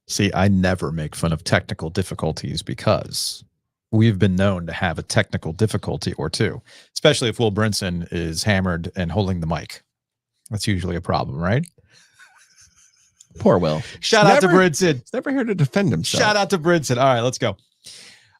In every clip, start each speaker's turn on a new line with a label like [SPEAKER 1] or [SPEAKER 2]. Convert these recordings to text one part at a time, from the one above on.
[SPEAKER 1] See, I never make fun of technical difficulties because we've been known to have a technical difficulty or two, especially if Will Brinson is hammered and holding the mic. That's usually a problem, right?
[SPEAKER 2] Poor Will.
[SPEAKER 1] Shout out to Brinson.
[SPEAKER 2] He's never here to defend himself.
[SPEAKER 1] Shout out to Brinson. All right, let's go.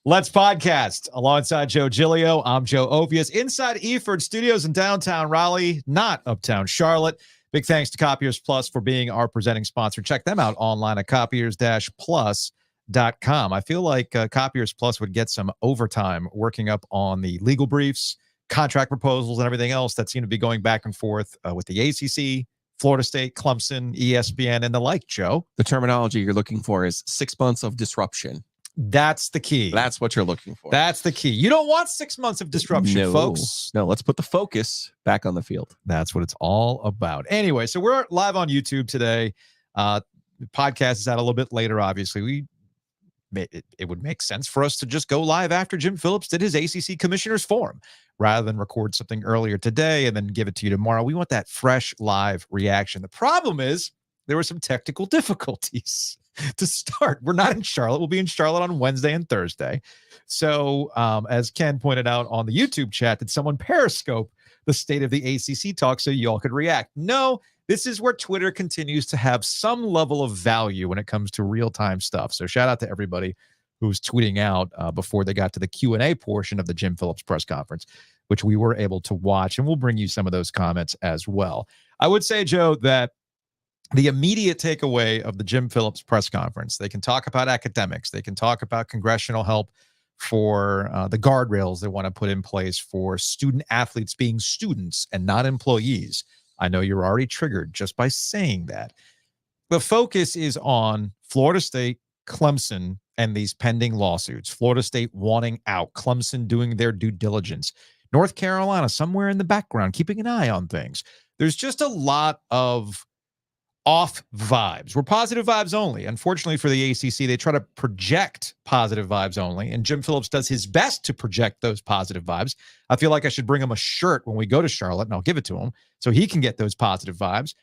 [SPEAKER 1] Let's podcast alongside Joe Giglio. I'm Joe Ovies inside Eford Studios in downtown Raleigh, not uptown Charlotte. Big thanks to Copiers Plus for being our presenting sponsor. Check them out online at copiers-plus.com. I feel like Copiers Plus would get some overtime working up on the legal briefs, contract proposals, and everything else that seem to be going back and forth with the ACC, Florida State, Clemson, ESPN, and the like, Joe.
[SPEAKER 2] The terminology you're looking for is 6 months of disruption.
[SPEAKER 1] That's the key.
[SPEAKER 2] That's what you're looking for.
[SPEAKER 1] That's the key. You don't want 6 months of disruption, folks.
[SPEAKER 2] No, let's put the focus back on the field.
[SPEAKER 1] That's what it's all about. Anyway, so we're live on YouTube today. The podcast is out a little bit later, obviously. It would make sense for us to just go live after Jim Phillips did his ACC Commissioners Forum rather than record something earlier today and then give it to you tomorrow. We want that fresh live reaction. The problem is there were some technical difficulties to start. We're not in Charlotte. We'll be in Charlotte on Wednesday and Thursday. So as Ken pointed out on the YouTube chat, did someone Periscope the state of the ACC talk so you all could react? No, this is where Twitter continues to have some level of value when it comes to real-time stuff. So shout out to everybody who's tweeting out before they got to the Q&A portion of the Jim Phillips press conference, which we were able to watch, and we'll bring you some of those comments as well. I would say, Joe, that the immediate takeaway of the Jim Phillips press conference, they can talk about academics. They can talk about congressional help for the guardrails they want to put in place for student athletes being students and not employees. I know you're already triggered just by saying that. The focus is on Florida State, Clemson, and these pending lawsuits. Florida State wanting out, Clemson doing their due diligence, North Carolina somewhere in the background, keeping an eye on things. There's just a lot of off vibes. We're positive vibes only. Unfortunately for the ACC, they try to project positive vibes only, and Jim Phillips does his best to project those positive vibes. I feel like I should bring him a shirt when we go to Charlotte, and I'll give it to him so he can get those positive vibes.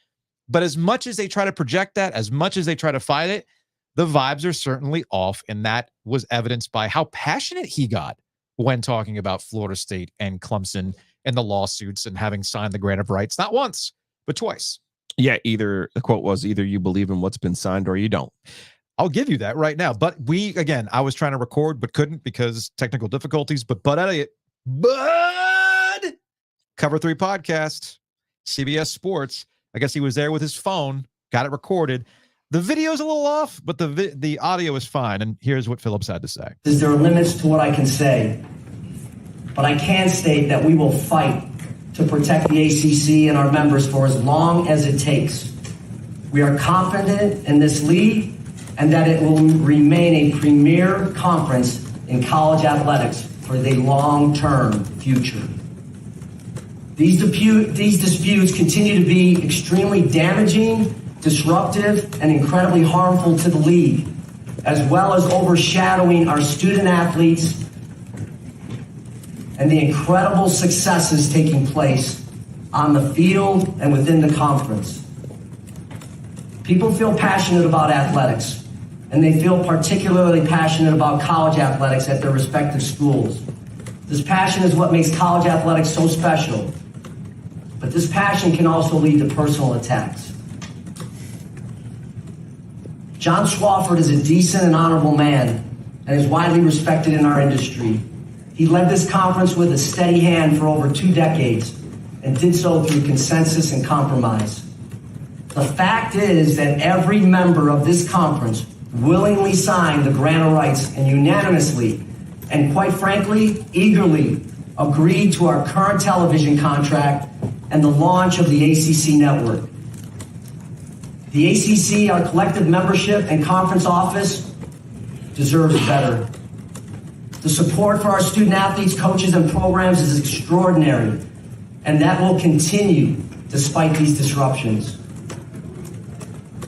[SPEAKER 1] But as much as they try to project that, as much as they try to fight it, the vibes are certainly off, and that was evidenced by how passionate he got when talking about Florida State and Clemson and the lawsuits and having signed the grant of rights, not once, but twice.
[SPEAKER 2] Yeah, the quote was either you believe in what's been signed or you don't.
[SPEAKER 1] I'll give you that right now. But I was trying to record but couldn't because technical difficulties. But Bud Elliott, Cover 3 podcast, CBS Sports. I guess he was there with his phone, got it recorded. The video's a little off, but the audio is fine. And here's what Phillips had to say.
[SPEAKER 3] There are limits to what I can say, but I can state that we will fight to protect the ACC and our members for as long as it takes. We are confident in this league and that it will remain a premier conference in college athletics for the long-term future. These disputes continue to be extremely damaging, disruptive, and incredibly harmful to the league, as well as overshadowing our student athletes and the incredible successes taking place on the field and within the conference. People feel passionate about athletics, and they feel particularly passionate about college athletics at their respective schools. This passion is what makes college athletics so special, but this passion can also lead to personal attacks. John Swofford is a decent and honorable man and is widely respected in our industry. He led this conference with a steady hand for over 2 decades and did so through consensus and compromise. The fact is that every member of this conference willingly signed the grant of rights and unanimously, and quite frankly, eagerly agreed to our current television contract and the launch of the ACC network. The ACC, our collective membership and conference office, deserves better. The support for our student athletes, coaches, and programs is extraordinary, and that will continue despite these disruptions.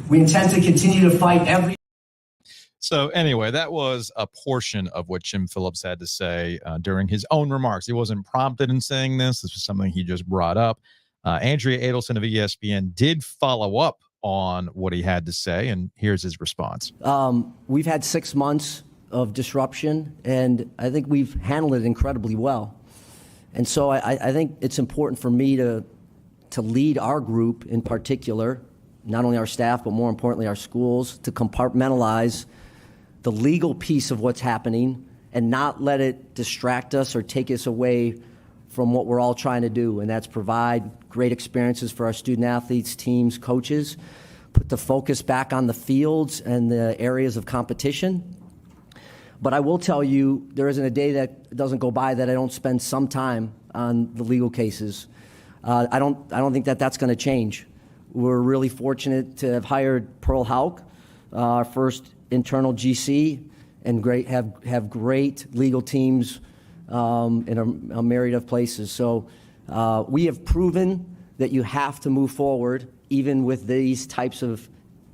[SPEAKER 3] We intend to continue to fight every...
[SPEAKER 1] So anyway, that was a portion of what Jim Phillips had to say during his own remarks. He wasn't prompted in saying this. This was something he just brought up. Andrea Adelson of ESPN did follow up on what he had to say, and here's his response.
[SPEAKER 3] We've had 6 months of disruption, and I think we've handled it incredibly well. And so I think it's important for me to lead our group in particular, not only our staff, but more importantly our schools, to compartmentalize the legal piece of what's happening and not let it distract us or take us away from what we're all trying to do, and that's provide great experiences for our student athletes, teams, coaches, put the focus back on the fields and the areas of competition. But I will tell you, there isn't a day that doesn't go by that I don't spend some time on the legal cases. I don't think that that's going to change. We're really fortunate to have hired Pearl Hauk, our first internal GC, and have great legal teams in a myriad of places. So we have proven that you have to move forward even with these types of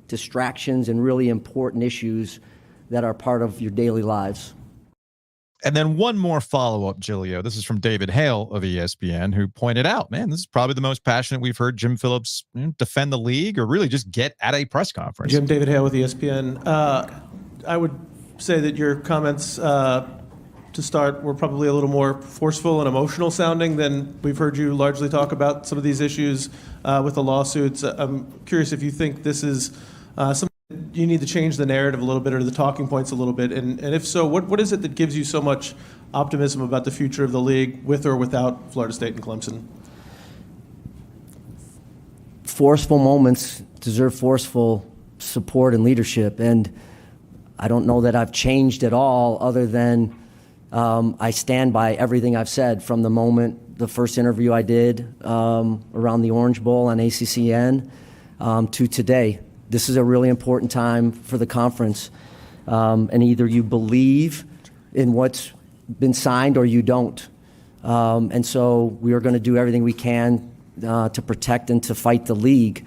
[SPEAKER 3] distractions and really important issues that are part of your daily lives.
[SPEAKER 1] And then one more follow-up, Giglio. This is from David Hale of ESPN, who pointed out, man, this is probably the most passionate we've heard Jim Phillips defend the league or really just get at a press conference.
[SPEAKER 4] David Hale with ESPN. I would say that your comments to start were probably a little more forceful and emotional sounding than we've heard you largely talk about some of these issues with the lawsuits. I'm curious if you think this is something you need to change the narrative a little bit or the talking points a little bit. And if so, what is it that gives you so much optimism about the future of the league with or without Florida State and Clemson?
[SPEAKER 3] Forceful moments deserve forceful support and leadership. And I don't know that I've changed at all other than I stand by everything I've said from the moment, the first interview I did around the Orange Bowl on ACCN to today. This is a really important time for the conference. And either you believe in what's been signed or you don't. And so we are going to do everything we can to protect and to fight the league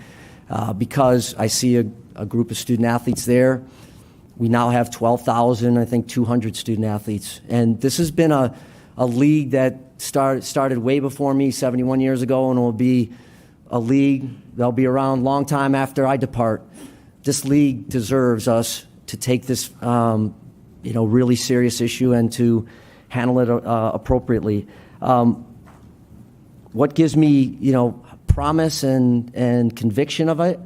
[SPEAKER 3] because I see a group of student athletes there. We now have 12,000, I think, 200 student athletes. And this has been a league that started way before me 71 years ago, and will be a league that'll be around a long time after I depart. This league deserves us to take this really serious issue and to handle it appropriately. What gives me promise and conviction of it?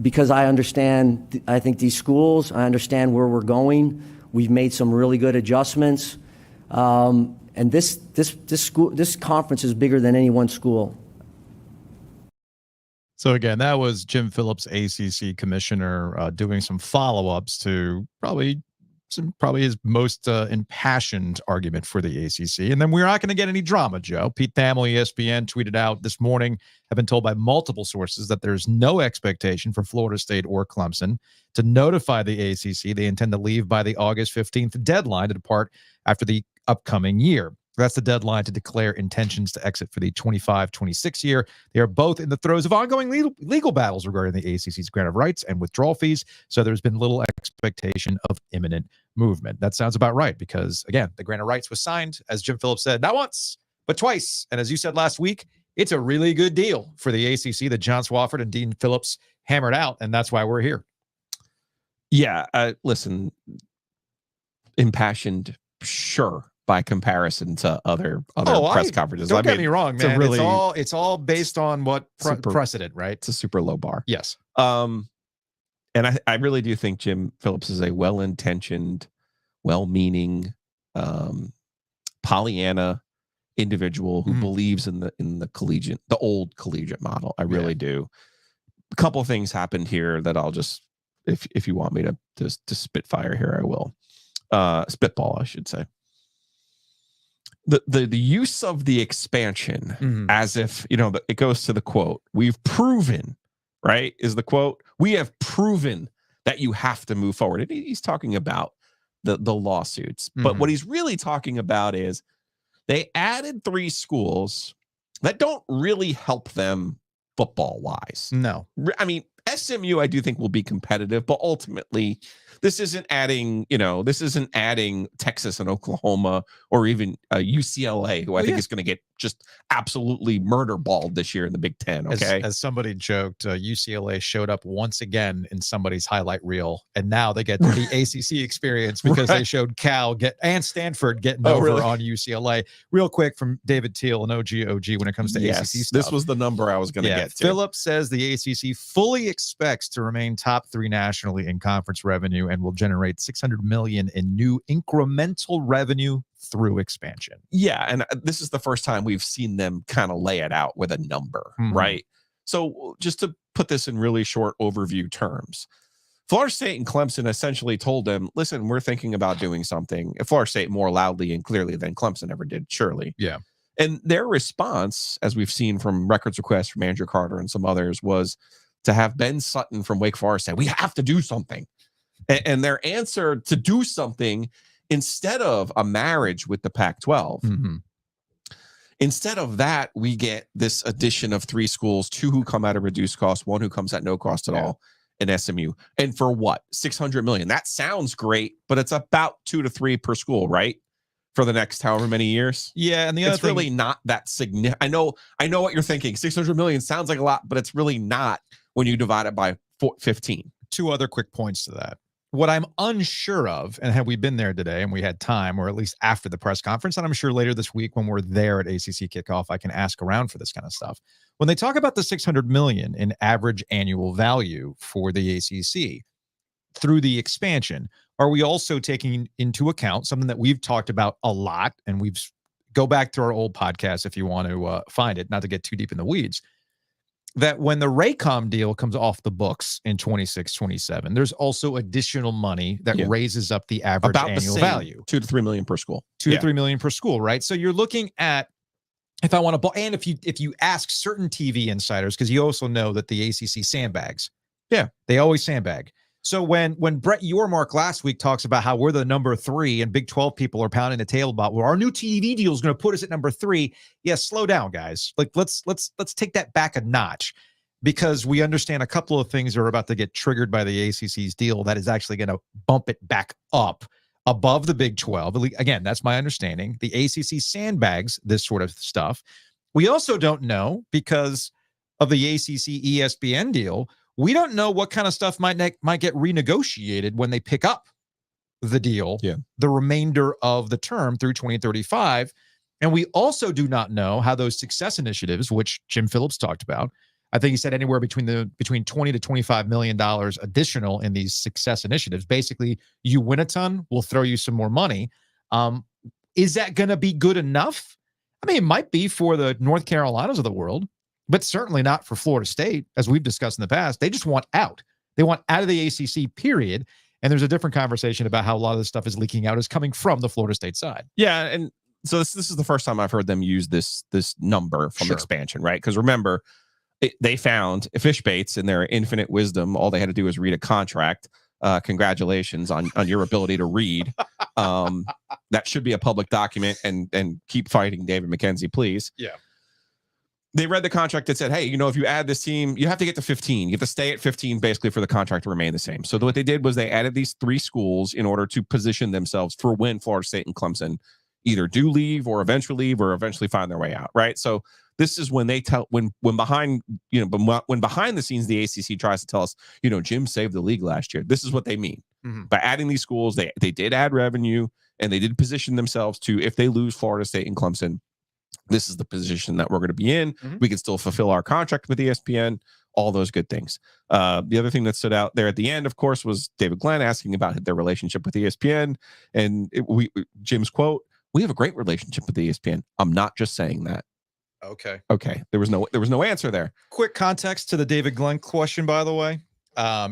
[SPEAKER 3] Because I understand, I think these schools, I understand where we're going. We've made some really good adjustments. And this conference is bigger than any one school.
[SPEAKER 1] So again, that was Jim Phillips, ACC commissioner, doing some follow-ups to probably his most impassioned argument for the ACC. And then we're not going to get any drama, Joe. Pete Thamel, ESPN, tweeted out this morning, have been told by multiple sources that there's no expectation for Florida State or Clemson to notify the ACC they intend to leave by the August 15th deadline to depart after the upcoming year. That's the deadline to declare intentions to exit for the 25-26 year. They are both in the throes of ongoing legal battles regarding the ACC's grant of rights and withdrawal fees, so there's been little expectation of imminent movement. That sounds about right because, again, the grant of rights was signed, as Jim Phillips said, not once, but twice. And as you said last week, it's a really good deal for the ACC that John Swofford and Dean Phillips hammered out, and that's why we're here.
[SPEAKER 2] Yeah, listen, impassioned, sure, by comparison to other press conferences.
[SPEAKER 1] Don't get me wrong, man.
[SPEAKER 2] Really,
[SPEAKER 1] it's all based on what precedent, right?
[SPEAKER 2] It's a super low bar.
[SPEAKER 1] Yes.
[SPEAKER 2] And I really do think Jim Phillips is a well-intentioned, well-meaning, Pollyanna individual who believes in the old collegiate model. I really do. A couple of things happened here that I'll just, if you want me to spitfire here, I will. Spitball, I should say. The use of the expansion as if, it goes to the quote, we've proven, right? Is the quote, we have proven that you have to move forward. And he's talking about the lawsuits. But what he's really talking about is they added 3 schools that don't really help them football wise.
[SPEAKER 1] No.
[SPEAKER 2] I mean, SMU, I do think will be competitive, but ultimately this isn't adding Texas and Oklahoma or even UCLA, who I think is going to get just absolutely murder balled this year in the Big Ten. Okay.
[SPEAKER 1] As somebody joked, UCLA showed up once again in somebody's highlight reel, and now they get the ACC experience because they showed Cal and Stanford getting over on UCLA. Real quick from David Teal and OG when it comes to ACC stuff.
[SPEAKER 2] This was the number I was going to get to.
[SPEAKER 1] Phillip says the ACC fully expects to remain top 3 nationally in conference revenue and will generate $600 million in new incremental revenue through expansion.
[SPEAKER 2] Yeah, and this is the first time we've seen them kind of lay it out with a number, right? So just to put this in really short overview terms, Florida State and Clemson essentially told them, listen, we're thinking about doing something. Florida State more loudly and clearly than Clemson ever did, surely.
[SPEAKER 1] Yeah.
[SPEAKER 2] And their response, as we've seen from records requests from Andrew Carter and some others, was to have Ben Sutton from Wake Forest say, we have to do something. And their answer to do something, instead of a marriage with the Pac-12, instead of that, we get this addition of 3 schools, 2 who come at a reduced cost, 1 who comes at no cost at all, in SMU. And for what? $600 million. That sounds great, but it's about 2 to 3 per school, right? For the next however many years.
[SPEAKER 1] Yeah, and the other
[SPEAKER 2] it's really not that significant. I know what you're thinking. $600 million sounds like a lot, but it's really not when you divide it by 15.
[SPEAKER 1] 2 other quick points to that. What I'm unsure of, and had we been there today and we had time, or at least after the press conference, and I'm sure later this week when we're there at ACC Kickoff, I can ask around for this kind of stuff. When they talk about the $600 million in average annual value for the ACC through the expansion, are we also taking into account something that we've talked about a lot, and we've go back to our old podcast if you want to find it, not to get too deep in the weeds, that when the Raycom deal comes off the books in 26-27, there's also additional money that raises up the average
[SPEAKER 2] about
[SPEAKER 1] annual
[SPEAKER 2] the
[SPEAKER 1] value.
[SPEAKER 2] 2 to 3 million per school.
[SPEAKER 1] 2 to 3 million per school, right? So you're looking at, if I want to, and if you ask certain TV insiders, because you also know that the ACC sandbags.
[SPEAKER 2] Yeah.
[SPEAKER 1] They always sandbag. So when Brett Yormark last week talks about how we're the number 3 and Big 12 people are pounding the table about, well, our new TV deal is going to put us at number 3. Yeah, slow down, guys. Like let's take that back a notch, because we understand a couple of things are about to get triggered by the ACC's deal that is actually going to bump it back up above the Big 12. Again, that's my understanding. The ACC sandbags this sort of stuff. We also don't know, because of the ACC ESPN deal, we don't know what kind of stuff might get renegotiated when they pick up the deal, the remainder of the term through 2035. And we also do not know how those success initiatives, which Jim Phillips talked about, I think he said anywhere between $20 to $25 million additional in these success initiatives. Basically, you win a ton, we'll throw you some more money. Is that going to be good enough? I mean, it might be for the North Carolinas of the world, but certainly not for Florida State, as we've discussed in the past. They just want out. They want out of the ACC, period. And there's a different conversation about how a lot of this stuff is leaking out is coming from the Florida State side.
[SPEAKER 2] Yeah, and so this is the first time I've heard them use this number from expansion, right? Because remember, they found fish baits in their infinite wisdom. All they had to do was read a contract. Congratulations on your ability to read. That should be a public document, and keep fighting, David McKenzie, please.
[SPEAKER 1] Yeah.
[SPEAKER 2] They read the contract that said, hey, if you add this team, you have to get to 15. You have to stay at 15 basically for the contract to remain the same. So what they did was they added these 3 schools in order to position themselves for when Florida State and Clemson either do leave or eventually find their way out, right? So this is when they tell when behind the scenes the ACC tries to tell us, Jim saved the league last year. This is what they mean. By adding these schools, they did add revenue, and they did position themselves to, if they lose Florida State and Clemson, this is the position that we're going to be in. We can still fulfill our contract with ESPN, all those good things. The other thing that stood out there at the end, of course, was David Glenn asking about their relationship with ESPN. And Jim's quote, "We have a great relationship with ESPN. I'm not just saying that."
[SPEAKER 1] Okay.
[SPEAKER 2] There was no answer there.
[SPEAKER 1] Quick context to the David Glenn question, by the way,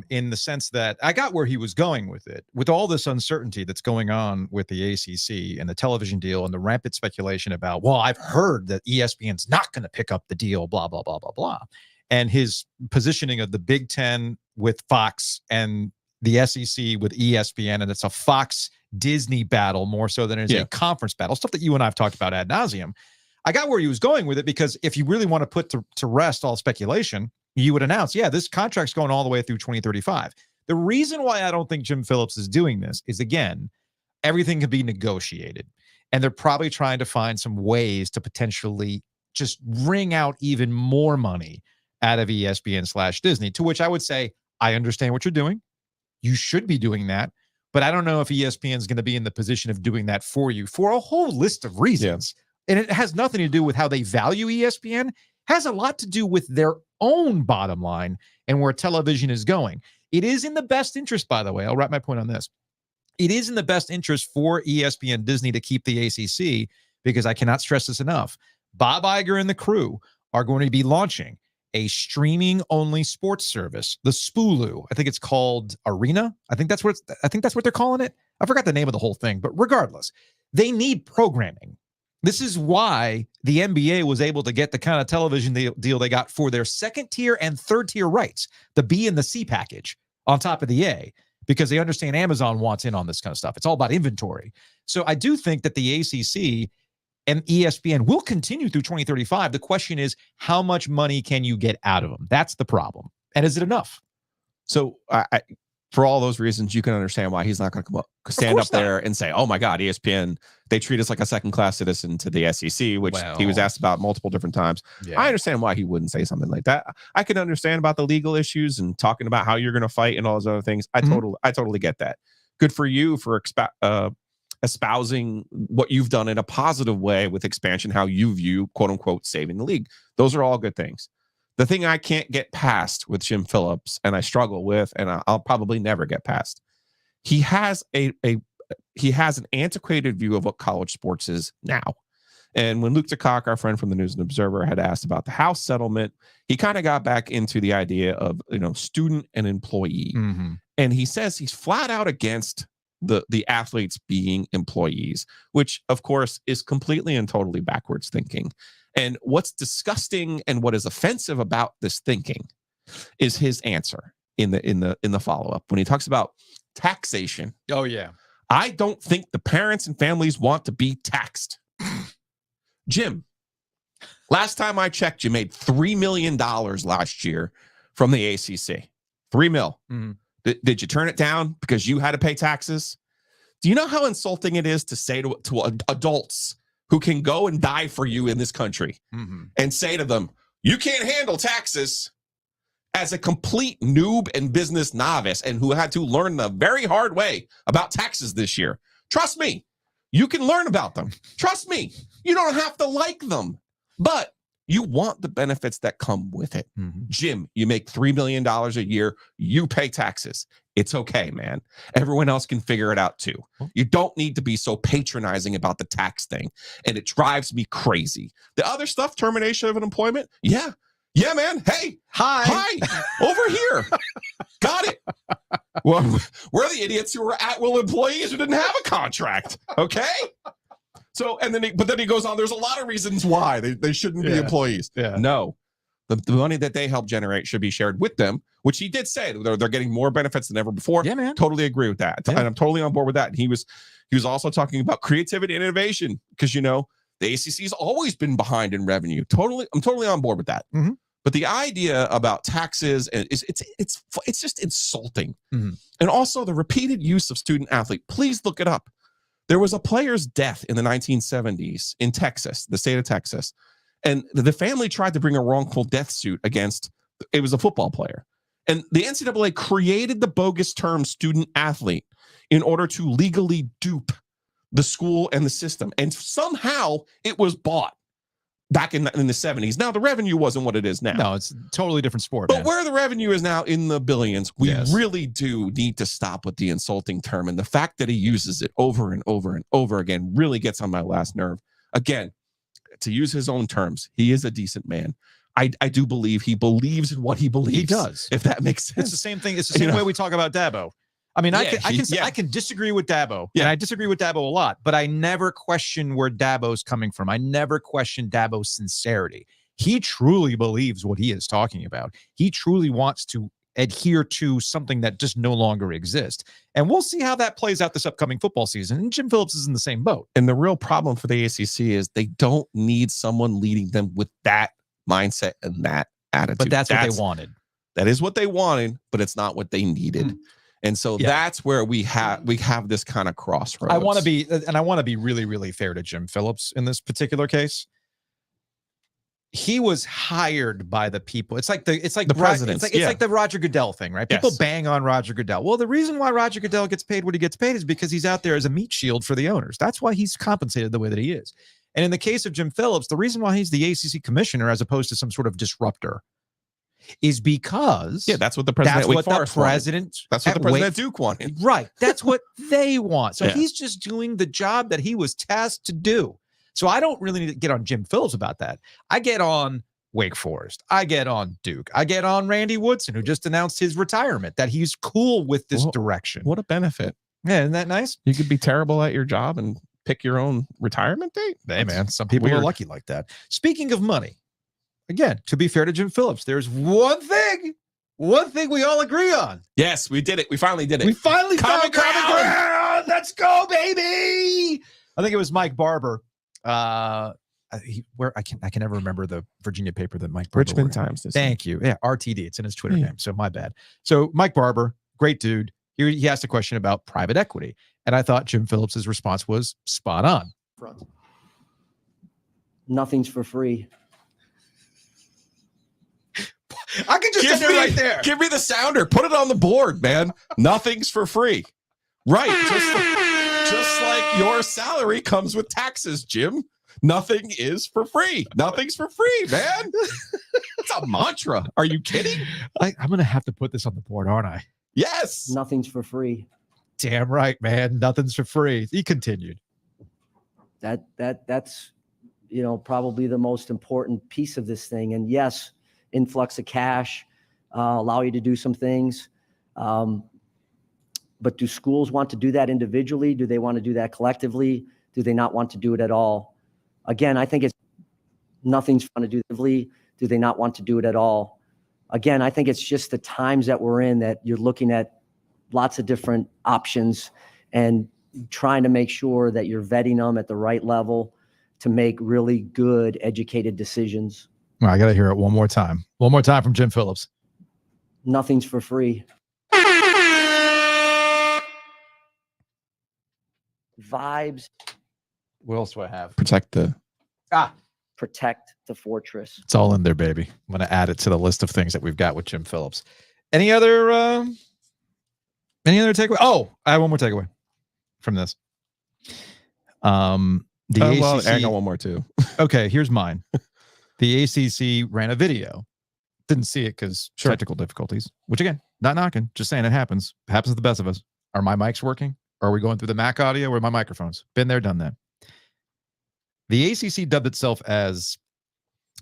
[SPEAKER 1] in the sense that I got where he was going with it. With all this uncertainty that's going on with the ACC and the television deal and the rampant speculation about, well, I've heard that ESPN's not going to pick up the deal, blah, blah, blah, blah, blah. And his positioning of the Big Ten with Fox and the SEC with ESPN, and it's a Fox-Disney battle more so than it is a conference battle, stuff that you and I have talked about ad nauseum. I got where he was going with it, because if you really want to put to rest all speculation, you would announce, this contract's going all the way through 2035. The reason why I don't think Jim Phillips is doing this is, again, everything can be negotiated. And they're probably trying to find some ways to potentially just wring out even more money out of ESPN/Disney, to which I would say, I understand what you're doing. You should be doing that. But I don't know if ESPN is going to be in the position of doing that for you for a whole list of reasons. And it has nothing to do with how they value ESPN. It has a lot to do with their own bottom line and where television is going. It is in the best interest, by the way. I'll wrap my point on this. It is in the best interest for ESPN Disney to keep the ACC, because I cannot stress this enough. Bob Iger and the crew are going to be launching a streaming-only sports service, the Spulu. I think it's called Arena. I think that's what they're calling it. I forgot the name of the whole thing, but regardless, they need programming. This is why the NBA was able to get the kind of television deal they got for their second-tier and third-tier rights, the B and the C package on top of the A, because they understand Amazon wants in on this kind of stuff. It's all about inventory. So I do think that the ACC and ESPN will continue through 2035. The question is, how much money can you get out of them? That's the problem. And is it enough?
[SPEAKER 2] So for all those reasons, you can understand why he's not going to stand up there and say, oh my God, ESPN, they treat us like a second-class citizen to the SEC, which he was asked about multiple different times. Yeah. I understand why he wouldn't say something like that. I can understand about the legal issues and talking about how you're going to fight and all those other things. I totally get that. Good for you for espousing what you've done in a positive way with expansion, how you view, quote unquote, saving the league. Those are all good things. The thing I can't get past with Jim Phillips, and I struggle with, and I'll probably never get past, he has an antiquated view of what college sports is now. And when Luke DeCock, our friend from the News and Observer, had asked about the House settlement, he kind of got back into the idea of, student and employee. Mm-hmm. And he says he's flat out against the athletes being employees, which of course is completely and totally backwards thinking. And what's disgusting and what is offensive about this thinking is his answer in the follow-up when he talks about taxation.
[SPEAKER 1] Oh yeah.
[SPEAKER 2] I don't think the parents and families want to be taxed. Jim, last time I checked, you made $3 million last year from the ACC. $3 million. Mm-hmm. Did you turn it down because you had to pay taxes? Do you know how insulting it is to say to adults who can go and die for you in this country and say to them, you can't handle taxes, as a complete noob and business novice and who had to learn the very hard way about taxes this year? Trust me, you can learn about them. Trust me, you don't have to like them, but you want the benefits that come with it. Mm-hmm. Jim, you make $3 million a year. You pay taxes. It's okay, man. Everyone else can figure it out too. You don't need to be so patronizing about the tax thing. And it drives me crazy. The other stuff, termination of an employment. Yeah, man. Hey, hi, over here. Got it. Well, we're the idiots who were at-will employees who didn't have a contract. Okay. So, and then he goes on, there's a lot of reasons why they shouldn't be employees. Yeah. No, the money that they help generate should be shared with them, which he did say they're getting more benefits than ever before. Yeah, man. Totally agree with that. Yeah. And I'm totally on board with that. And he was also talking about creativity and innovation because, the ACC's always been behind in revenue. I'm totally on board with that. Mm-hmm. But the idea about taxes it's just insulting. Mm-hmm. And also the repeated use of student athlete. Please look it up. There was a player's death in the 1970s in Texas, the state of Texas. And the family tried to bring a wrongful death suit against, it was a football player. And the NCAA created the bogus term student athlete in order to legally dupe the school and the system. And somehow it was bought back in the 70s. Now, the revenue wasn't what it is now.
[SPEAKER 1] No, it's a totally different sport.
[SPEAKER 2] But where the revenue is now in the billions, we really do need to stop with the insulting term. And the fact that he uses it over and over and over again really gets on my last nerve. Again, to use his own terms, he is a decent man. I do believe he believes in what he believes.
[SPEAKER 1] He does.
[SPEAKER 2] If that makes sense.
[SPEAKER 1] It's the same thing. It's the same way we talk about Dabo. I mean, I can disagree with Dabo, and I disagree with Dabo a lot, but I never question where Dabo's coming from. I never question Dabo's sincerity. He truly believes what he is talking about. He truly wants to adhere to something that just no longer exists. And we'll see how that plays out this upcoming football season. And Jim Phillips is in the same boat.
[SPEAKER 2] And the real problem for the ACC is they don't need someone leading them with that mindset and that attitude.
[SPEAKER 1] But that's what they wanted.
[SPEAKER 2] That is what they wanted, but it's not what they needed. And so that's where we have this kind of crossroads.
[SPEAKER 1] I want to be really, really fair to Jim Phillips in this particular case. He was hired by the people. It's like the president. It's like the Roger Goodell thing, right? People bang on Roger Goodell. Well, the reason why Roger Goodell gets paid what he gets paid is because he's out there as a meat shield for the owners. That's why he's compensated the way that he is. And in the case of Jim Phillips, the reason why he's the ACC commissioner as opposed to some sort of disruptor is because
[SPEAKER 2] that's what the president.
[SPEAKER 1] That's what the president
[SPEAKER 2] at Duke wanted.
[SPEAKER 1] Right. That's what they want. So he's just doing the job that he was tasked to do. So I don't really need to get on Jim Phillips about that. I get on Wake Forest. I get on Duke. I get on Randy Woodson, who just announced his retirement, that he's cool with this direction.
[SPEAKER 2] What a benefit.
[SPEAKER 1] Yeah, isn't that nice?
[SPEAKER 2] You could be terrible at your job and pick your own retirement date.
[SPEAKER 1] Hey, man, some people are lucky like that. Speaking of money, again, to be fair to Jim Phillips, there's one thing we all agree on.
[SPEAKER 2] Yes, we did it. We finally did it.
[SPEAKER 1] We finally found common ground. Let's go, baby. I think it was Mike Barber. I can never remember the Virginia paper that Mike Barber
[SPEAKER 2] Richmond Times.
[SPEAKER 1] Thank you. Yeah, RTD. It's in his Twitter name. So my bad. So Mike Barber, great dude. He asked a question about private equity, and I thought Jim Phillips's response was spot on.
[SPEAKER 3] Nothing's for free.
[SPEAKER 1] I could just sit right there.
[SPEAKER 2] Give me the sounder. Put it on the board, man. Nothing's for free. Right. Just like your salary comes with taxes, Jim. Nothing is for free. Nothing's for free, man. It's a mantra. Are you kidding?
[SPEAKER 1] I'm going to have to put this on the board, aren't I?
[SPEAKER 2] Yes.
[SPEAKER 3] Nothing's for free.
[SPEAKER 1] Damn right, man. Nothing's for free. He continued.
[SPEAKER 3] That's probably the most important piece of this thing. And yes, influx of cash allow you to do some things. But do schools want to do that individually? Do they want to do that collectively? Do they not want to do it at all? Again, I think it's nothing's fun to do collectively. Do they not want to do it at all? Again, I think it's just the times that we're in that you're looking at lots of different options and trying to make sure that you're vetting them at the right level to make really good, educated decisions.
[SPEAKER 1] Well, I got to hear it one more time. One more time from Jim Phillips.
[SPEAKER 3] Nothing's for free. Vibes.
[SPEAKER 1] What else do I have?
[SPEAKER 2] Protect the
[SPEAKER 3] fortress.
[SPEAKER 1] It's all in there, baby. I'm going to add it to the list of things that we've got with Jim Phillips. Any other takeaway? Oh, I have one more takeaway from this. ACC,
[SPEAKER 2] I got one more too.
[SPEAKER 1] Okay, here's mine. The ACC ran a video. Didn't see it because technical difficulties, which again, not knocking, just saying it happens. Happens to the best of us. Are my mics working? Are we going through the Mac audio or my microphones? Been there, done that. The ACC dubbed itself as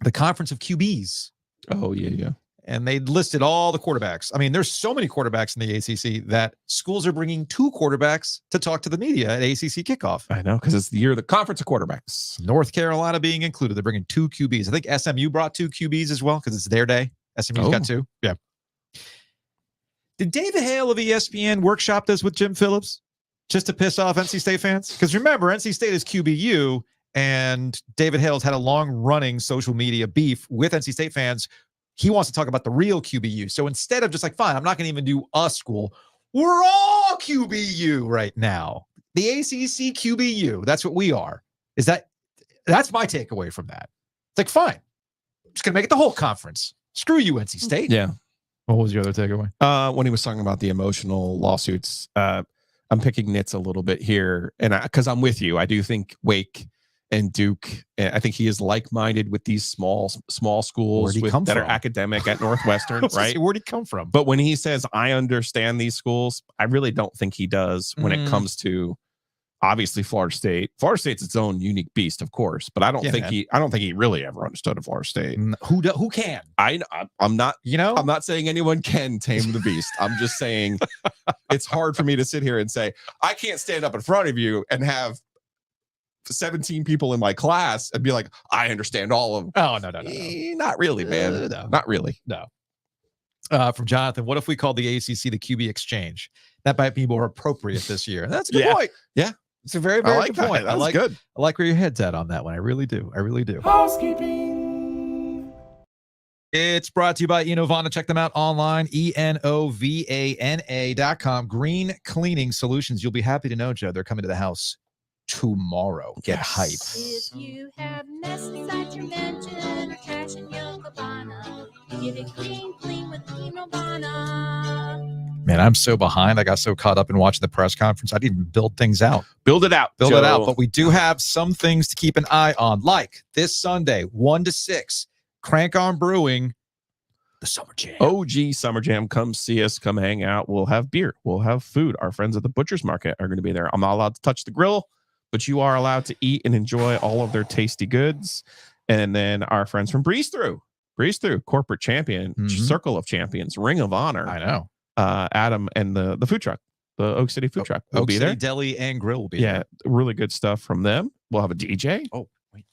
[SPEAKER 1] the Conference of QBs.
[SPEAKER 2] Oh, yeah.
[SPEAKER 1] And they listed all the quarterbacks. I mean, there's so many quarterbacks in the ACC that schools are bringing 2 quarterbacks to talk to the media at ACC Kickoff.
[SPEAKER 2] I know, because it's the year of the Conference of Quarterbacks.
[SPEAKER 1] North Carolina being included. They're bringing 2 QBs. I think SMU brought 2 QBs as well because it's their day. SMU's got 2. Yeah. Did David Hale of ESPN workshop this with Jim Phillips just to piss off NC State fans? Because remember, NC State is QBU, and David Hale's had a long-running social media beef with NC State fans. He wants to talk about the real QBU. So instead of just like, fine, I'm not going to even do a school. We're all QBU right now. The ACC QBU. That's what we are. That's my takeaway from that. It's like, fine. I'm just going to make it the whole conference. Screw you, NC State.
[SPEAKER 2] Yeah.
[SPEAKER 1] What was your other takeaway?
[SPEAKER 2] When he was talking about the emotional lawsuits, I'm picking nits a little bit here. And because I'm with you, I do think Wake and Duke, I think he is like-minded with these small schools that are academic at Northwestern, right?
[SPEAKER 1] Where'd he come from?
[SPEAKER 2] But when he says, I understand these schools, I really don't think he does when it comes to, obviously, Florida State. Florida State's its own unique beast, of course, but I don't think he really ever understood a Florida State.
[SPEAKER 1] Who can?
[SPEAKER 2] I'm not, I'm not saying anyone can tame the beast. I'm just saying it's hard for me to sit here and say, I can't stand up in front of you and have 17 people in my class and be like, I understand all of them.
[SPEAKER 1] Oh, no.
[SPEAKER 2] Not really, man.
[SPEAKER 1] No.
[SPEAKER 2] Not really.
[SPEAKER 1] No. From Jonathan, what if we call the ACC the QB exchange? That might be more appropriate this year. That's a good point.
[SPEAKER 2] Yeah.
[SPEAKER 1] It's a very, very good point.
[SPEAKER 2] I like good.
[SPEAKER 1] I like where your head's at on that one. I really do.
[SPEAKER 4] Housekeeping.
[SPEAKER 1] It's brought to you by Enovana. Check them out online, ENOVANA.com. Green Cleaning Solutions. You'll be happy to know, Joe, they're coming to the house tomorrow. Get hyped.
[SPEAKER 5] If you have mess inside your mansion or cash in your cabana, get it clean with Enovana.
[SPEAKER 1] Man, I'm so behind. I got so caught up in watching the press conference. I didn't even build things out.
[SPEAKER 2] Build it out.
[SPEAKER 1] Build it out. But we do have some things to keep an eye on, like this Sunday, 1 to 6, Crank on Brewing, the Summer Jam.
[SPEAKER 2] OG Summer Jam. Come see us. Come hang out. We'll have beer. We'll have food. Our friends at the Butcher's Market are going to be there. I'm not allowed to touch the grill, but you are allowed to eat and enjoy all of their tasty goods. And then our friends from Breeze Through, Corporate Champion, Circle of Champions, Ring of Honor.
[SPEAKER 1] I know.
[SPEAKER 2] Adam and the food truck, the Oak City food truck will
[SPEAKER 1] Oak
[SPEAKER 2] be
[SPEAKER 1] City
[SPEAKER 2] there.
[SPEAKER 1] Deli and Grill will be there.
[SPEAKER 2] Yeah, really good stuff from them. We'll have a DJ.
[SPEAKER 1] Oh, wait.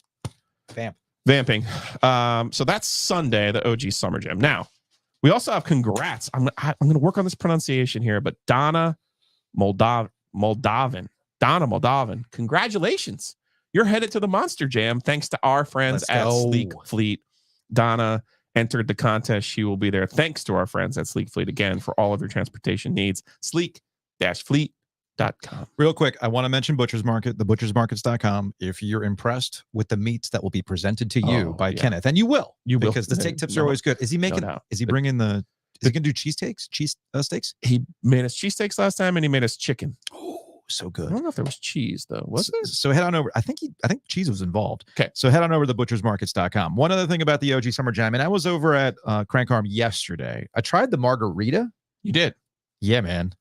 [SPEAKER 2] Vamping. So that's Sunday, the OG Summer Jam. Now, we also have congrats. I'm going to work on this pronunciation here, but Donna Moldovan. Congratulations. You're headed to the Monster Jam thanks to our friends at Sleek Fleet. Donna entered the contest. She will be there thanks to our friends at Sleek Fleet again for all of your transportation needs. Sleek-fleet.com.
[SPEAKER 1] Real quick, I want to mention Butcher's Market, thebutchersmarkets.com. If you're impressed with the meats that will be presented to you by Kenneth, and you will, because the steak tips are always good. Is he making, is he bringing the, is he going to do cheese steaks?
[SPEAKER 2] He made us cheesesteaks last time and he made us chicken.
[SPEAKER 1] Oh, so good.
[SPEAKER 2] I don't know if there was cheese though. Was there?
[SPEAKER 1] So head on over. I think cheese was involved.
[SPEAKER 2] Okay.
[SPEAKER 1] So head on over to thebutchersmarkets.com. One other thing about the OG Summer Jam, and I was over at Crank Arm yesterday. I tried the margarita.
[SPEAKER 2] You did?
[SPEAKER 1] Yeah, man.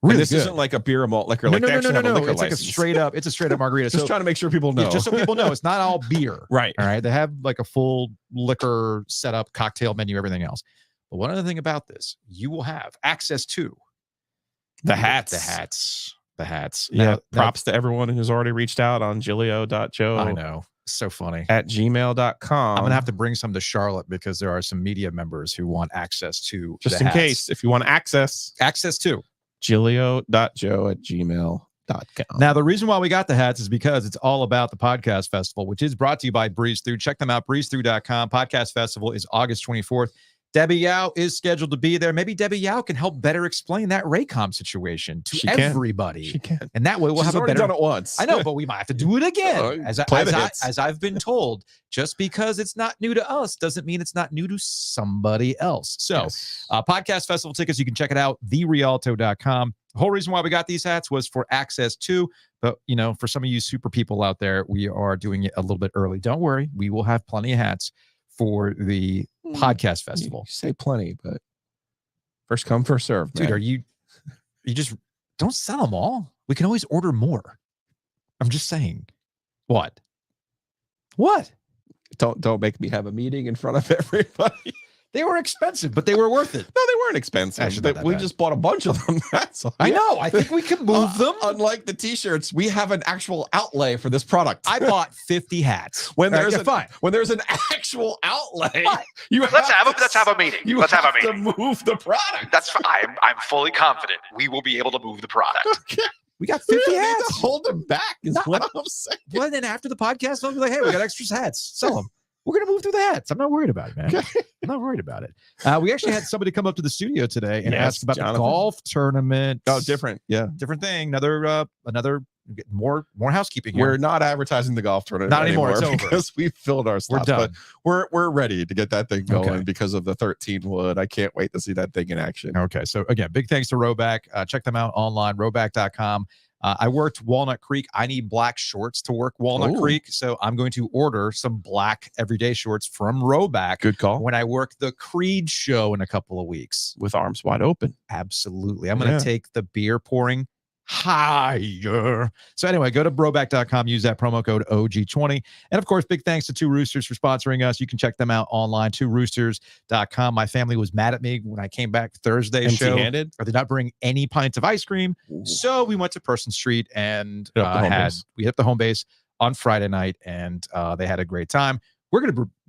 [SPEAKER 2] Really, this isn't like a beer malt liquor.
[SPEAKER 1] No.
[SPEAKER 2] It's
[SPEAKER 1] like a straight up margarita.
[SPEAKER 2] Just trying to make sure people know.
[SPEAKER 1] Just so people know, it's not all beer.
[SPEAKER 2] Right.
[SPEAKER 1] All right. They have like a full liquor setup, cocktail menu, everything else. But one other thing about this, you will have access to
[SPEAKER 2] the hats.
[SPEAKER 1] The hats.
[SPEAKER 2] Yeah. Props to everyone who's already reached out on Giglio.Joe.
[SPEAKER 1] I know. So funny.
[SPEAKER 2] At gmail.com.
[SPEAKER 1] I'm going to have to bring some to Charlotte because there are some media members who want access to
[SPEAKER 2] just
[SPEAKER 1] the
[SPEAKER 2] in
[SPEAKER 1] hats.
[SPEAKER 2] case, if you want access
[SPEAKER 1] to
[SPEAKER 2] Giglio.Joe@gmail.com.
[SPEAKER 1] Now, the reason why we got the hats is because it's all about the podcast festival, which is brought to you by Breeze Through. Check them out, breezethrough.com. Podcast festival is August 24th. Debbie Yao is scheduled to be there. Maybe Debbie Yao can help better explain that Raycom situation to everybody.
[SPEAKER 2] She can.
[SPEAKER 1] And that way we'll have a better...
[SPEAKER 2] done it once.
[SPEAKER 1] I know, but we might have to do it again. As I've been told, just because it's not new to us doesn't mean it's not new to somebody else. So podcast festival tickets, you can check it out, therialto.com. The whole reason why we got these hats was for access to, but for some of you super people out there, we are doing it a little bit early. Don't worry. We will have plenty of hats for the podcast festival.
[SPEAKER 2] You say plenty, but first come, first serve, man.
[SPEAKER 1] Dude, you just don't sell them all. We can always order more. I'm just saying. What?
[SPEAKER 2] Don't make me have a meeting in front of everybody.
[SPEAKER 1] They were expensive, but they were worth it.
[SPEAKER 2] No, they weren't expensive. We just bought a bunch of them. That's all.
[SPEAKER 1] I know. I think we can move them.
[SPEAKER 2] Unlike the t-shirts, we have an actual outlay for this product.
[SPEAKER 1] I bought 50 hats.
[SPEAKER 2] When there's an actual outlay,
[SPEAKER 6] let's have a meeting. Let's have a meeting.
[SPEAKER 2] To move the product.
[SPEAKER 6] That's fine. I'm fully confident we will be able to move the product.
[SPEAKER 2] Okay.
[SPEAKER 1] We got 50
[SPEAKER 2] need
[SPEAKER 1] hats.
[SPEAKER 2] To hold them back is what I'm saying.
[SPEAKER 1] Well, then after the podcast, I'll be like, hey, we got extra hats. Sell them. We're going to move through the hats. I'm not worried about it, man. Okay. I'm not worried about it. We actually had somebody come up to the studio today and ask about the golf tournament.
[SPEAKER 2] Oh, different. Yeah.
[SPEAKER 1] Different thing. Another more housekeeping here.
[SPEAKER 2] We're not advertising the golf tournament
[SPEAKER 1] not anymore. It's over.
[SPEAKER 2] Because we filled our slots.
[SPEAKER 1] We're done.
[SPEAKER 2] But we're ready to get that thing going because of the 13 wood. I can't wait to see that thing in action.
[SPEAKER 1] Okay. So again, big thanks to Roback. Check them out online, roback.com. I worked Walnut Creek. I need black shorts to work Walnut Creek. So I'm going to order some black everyday shorts from Roback.
[SPEAKER 2] Good call.
[SPEAKER 1] When I work the Creed show in a couple of weeks.
[SPEAKER 2] With arms wide open.
[SPEAKER 1] Absolutely. I'm going to take the beer pouring higher. So anyway, go to broback.com, use that promo code OG20. And of course, big thanks to Two Roosters for sponsoring us. You can check them out online, tworoosters.com. My family was mad at me when I came back Thursday's show.
[SPEAKER 2] Empty-handed?
[SPEAKER 1] Or did not bring any pints of ice cream. Ooh. So we went to Person Street and we hit the home base on Friday night, and they had a great time.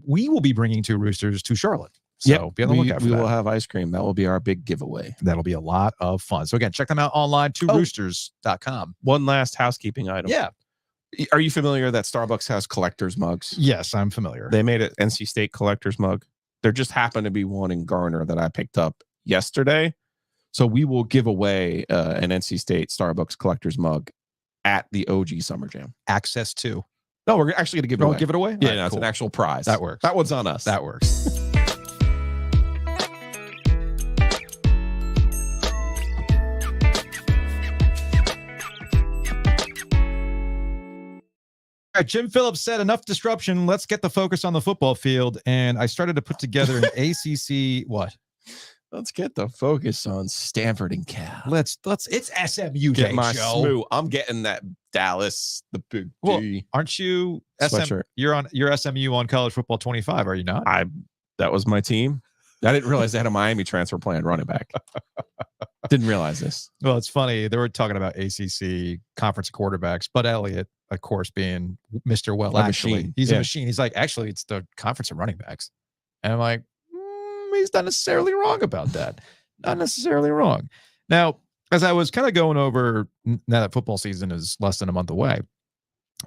[SPEAKER 1] We will be bringing Two Roosters to Charlotte. So be on the lookout for that.
[SPEAKER 2] We will have ice cream. That will be our big giveaway.
[SPEAKER 1] That'll be a lot of fun. So again, check them out online, tworoosters.com.
[SPEAKER 2] One last housekeeping item.
[SPEAKER 1] Yeah.
[SPEAKER 2] Are you familiar that Starbucks has collector's mugs?
[SPEAKER 1] Yes, I'm familiar.
[SPEAKER 2] They made an NC State collector's mug. There just happened to be one in Garner that I picked up yesterday. So we will give away an NC State Starbucks collector's mug at the OG Summer Jam.
[SPEAKER 1] Access to.
[SPEAKER 2] No, we're actually going to give it away.
[SPEAKER 1] Give it away?
[SPEAKER 2] Yeah,
[SPEAKER 1] All right,
[SPEAKER 2] no, it's
[SPEAKER 1] cool.
[SPEAKER 2] an actual prize.
[SPEAKER 1] That works.
[SPEAKER 2] That one's on us.
[SPEAKER 1] That works. All right, Jim Phillips said enough disruption. Let's get the focus on the football field. And I started to put together an ACC what?
[SPEAKER 2] Let's get the focus on Stanford and Cal.
[SPEAKER 1] It's SMU
[SPEAKER 2] Get
[SPEAKER 1] day,
[SPEAKER 2] my
[SPEAKER 1] Joe.
[SPEAKER 2] SMU. I'm getting that Dallas, the big
[SPEAKER 1] Well,
[SPEAKER 2] D.
[SPEAKER 1] aren't you
[SPEAKER 2] Sweatshirt.
[SPEAKER 1] You're SMU on College Football 25, are you not?
[SPEAKER 2] That was my team. I didn't realize they had a Miami transfer playing running back. Didn't realize this.
[SPEAKER 1] Well, it's funny. They were talking about ACC conference quarterbacks. Bud Elliott, of course, being Mr. Well,
[SPEAKER 2] A
[SPEAKER 1] actually.
[SPEAKER 2] machine.
[SPEAKER 1] He's
[SPEAKER 2] Yeah.
[SPEAKER 1] a machine. He's like, actually, it's the conference of running backs. And I'm like, he's not necessarily wrong about that. Not necessarily wrong. Now, as I was kind of going over, now that football season is less than a month away,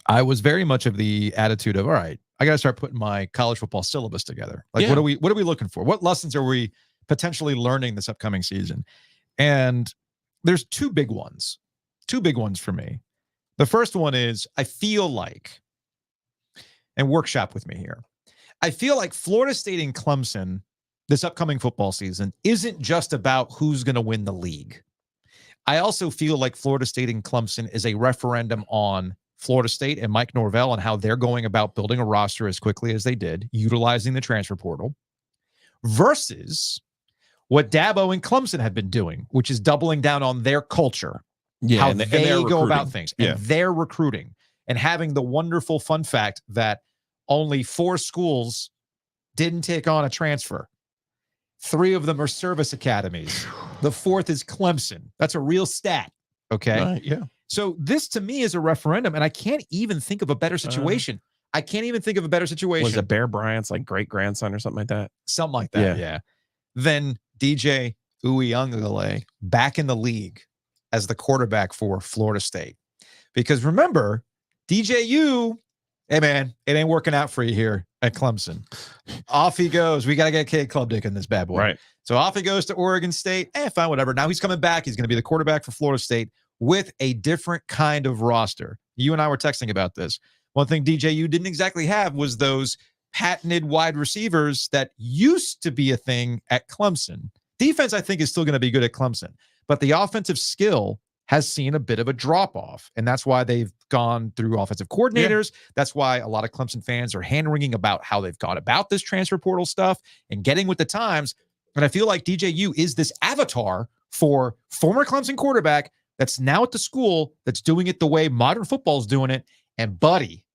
[SPEAKER 1] I was very much of the attitude of, all right, I got to start putting my college football syllabus together. Like,
[SPEAKER 2] Yeah.
[SPEAKER 1] what are we looking for? What lessons are we potentially learning this upcoming season? And there's two big ones for me. The first one is I feel like, and workshop with me here, I feel like Florida State and Clemson this upcoming football season isn't just about who's going to win the league. I also feel like Florida State and Clemson is a referendum on Florida State and Mike Norvell and how they're going about building a roster as quickly as they did, utilizing the transfer portal, versus what Dabo and Clemson have been doing, which is doubling down on their culture, how
[SPEAKER 2] and
[SPEAKER 1] they
[SPEAKER 2] their
[SPEAKER 1] go about
[SPEAKER 2] recruiting.
[SPEAKER 1] things,
[SPEAKER 2] Yeah.
[SPEAKER 1] and their recruiting, and having the wonderful fun fact that only 4 schools didn't take on a transfer. 3 of them are service academies. The 4th is Clemson. That's a real stat. Okay.
[SPEAKER 2] Right, yeah.
[SPEAKER 1] So this to me is a referendum, and I can't even think of a better situation. I can't even think of a better situation.
[SPEAKER 2] Was it Bear Bryant's like great grandson or something like that?
[SPEAKER 1] Something like that, yeah. Then DJ Uiagalelei back in the league as the quarterback for Florida State. Because remember, DJU, hey man, it ain't working out for you here at Clemson. Off he goes. We got to get Cade Klubnik in this bad boy.
[SPEAKER 2] Right.
[SPEAKER 1] So off he goes to Oregon State. Fine, whatever. Now he's coming back. He's going to be the quarterback for Florida State with a different kind of roster. You and I were texting about this. One thing DJU didn't exactly have was those patented wide receivers that used to be a thing at Clemson. Defense, I think, is still going to be good at Clemson, but the offensive skill has seen a bit of a drop-off, and that's why they've gone through offensive coordinators. Yeah. That's why a lot of Clemson fans are hand-wringing about how they've gone about this transfer portal stuff and getting with the times. And I feel like DJU is this avatar for former Clemson quarterback that's now at the school that's doing it the way modern football is doing it. And buddy,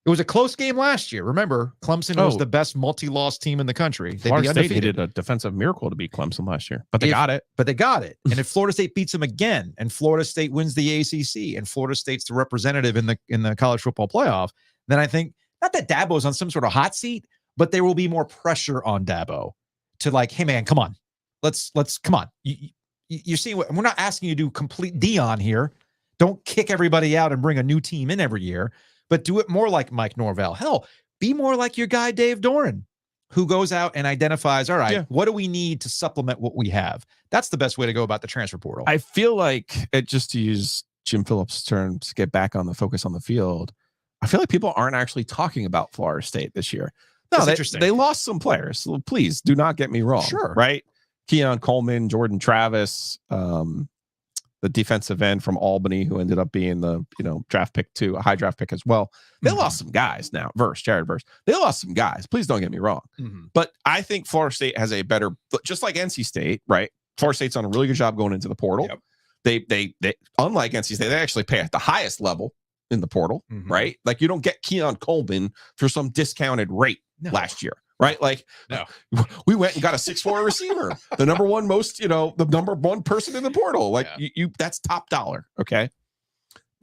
[SPEAKER 1] it was a close game last year. Remember, Clemson was the best multi-loss team in the country.
[SPEAKER 2] Florida State needed a defensive miracle to beat Clemson last year, but they got it.
[SPEAKER 1] But they got it. And if Florida State beats them again, and Florida State wins the ACC, and Florida State's the representative in the college football playoff, then I think not that Dabo's on some sort of hot seat, but there will be more pressure on Dabo to like, hey man, come on, let's come on. You're seeing what we're not asking you to do complete Dion here. Don't kick everybody out and bring a new team in every year, but do it more like Mike Norvell. Hell, be more like your guy, Dave Doran, who goes out and identifies, all right, what do we need to supplement what we have? That's the best way to go about the transfer portal.
[SPEAKER 2] I feel like, just to use Jim Phillips' term to get back on the focus on the field, I feel like people aren't actually talking about Florida State this year. No, they lost some players. So please do not get me wrong.
[SPEAKER 1] Sure.
[SPEAKER 2] Right? Keon Coleman, Jordan Travis, the defensive end from Albany, who ended up being the draft pick too, a high draft pick as well. They lost some guys now. Jared Verse. They lost some guys. Please don't get me wrong. But I think Florida State has a better, just like NC State, right? Florida State's done a really good job going into the portal. Yep. They unlike NC State, they actually pay at the highest level in the portal, right? Like you don't get Keon Coleman for some discounted rate last year. Right. Like, we went and got a 6'4" receiver, the number one most, the number one person in the portal. Like you that's top dollar. Okay.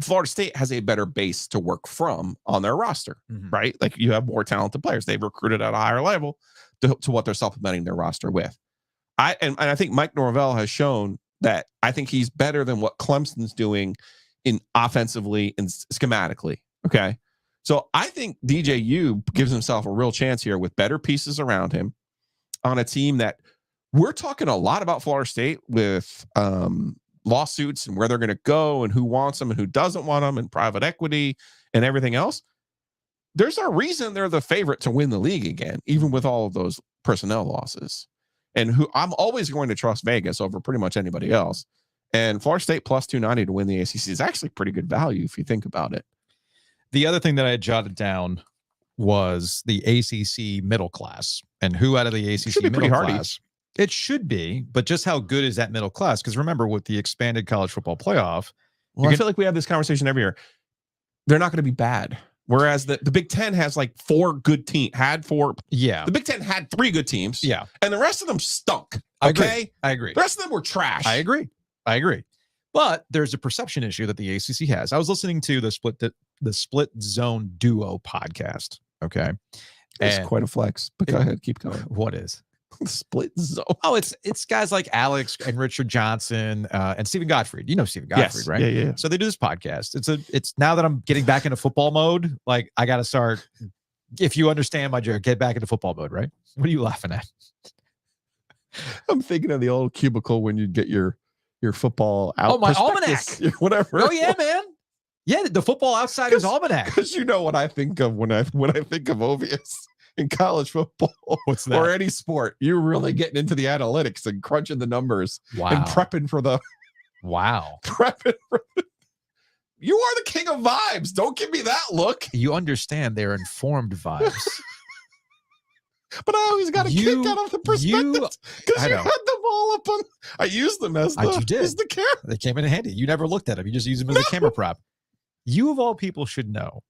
[SPEAKER 2] Florida State has a better base to work from on their roster, right? Like you have more talented players. They've recruited at a higher level to what they're supplementing their roster with. And I think Mike Norvell has shown that I think he's better than what Clemson's doing in offensively and schematically. Okay. So I think DJU gives himself a real chance here with better pieces around him, on a team that we're talking a lot about Florida State with lawsuits and where they're going to go and who wants them and who doesn't want them and private equity and everything else. There's a reason they're the favorite to win the league again, even with all of those personnel losses. And who I'm always going to trust Vegas over pretty much anybody else. And Florida State plus 290 to win the ACC is actually pretty good value if you think about it.
[SPEAKER 1] The other thing that I had jotted down was the ACC middle class and who out of the ACC middle class. It should be, but just how good is that middle class? Because remember, with the expanded college football playoff,
[SPEAKER 2] well, I feel like we have this conversation every year. They're not going to be bad. Whereas the Big Ten has like 4 good teams, had 4.
[SPEAKER 1] Yeah.
[SPEAKER 2] The Big Ten had 3 good teams.
[SPEAKER 1] Yeah.
[SPEAKER 2] And the rest of them stunk.
[SPEAKER 1] I
[SPEAKER 2] Okay.
[SPEAKER 1] agree.
[SPEAKER 2] The rest of them were trash.
[SPEAKER 1] I agree. But there's a perception issue that the ACC has. I was listening to the Split Zone Duo podcast. Okay.
[SPEAKER 2] It's quite a flex, but go ahead, keep going.
[SPEAKER 1] What is?
[SPEAKER 2] Split Zone.
[SPEAKER 1] Oh, it's guys like Alex and Richard Johnson and Stephen Gottfried. You know Stephen Gottfried, right?
[SPEAKER 2] Yeah.
[SPEAKER 1] So they do this podcast. It's now that I'm getting back into football mode, like I got to start. If you understand my joke, get back into football mode, right? What are you laughing at?
[SPEAKER 2] I'm thinking of the old cubicle when you get your football out.
[SPEAKER 1] Oh, my almanac.
[SPEAKER 2] Whatever.
[SPEAKER 1] Oh yeah, man. Yeah, the Football Outsiders Almanac.
[SPEAKER 2] Because you know what I think of when I think of Ovies in college football.
[SPEAKER 1] What's that?
[SPEAKER 2] Or any sport. You're really getting into the analytics and crunching the numbers.
[SPEAKER 1] Wow.
[SPEAKER 2] And prepping for the You are the king of vibes. Don't give me that look.
[SPEAKER 1] You understand they're informed vibes.
[SPEAKER 2] But I always got a kick out of the perspective because you had them all up on. I used them as the camera.
[SPEAKER 1] They came in handy. You never looked at them. You just used them as a camera prop. You of all people should know.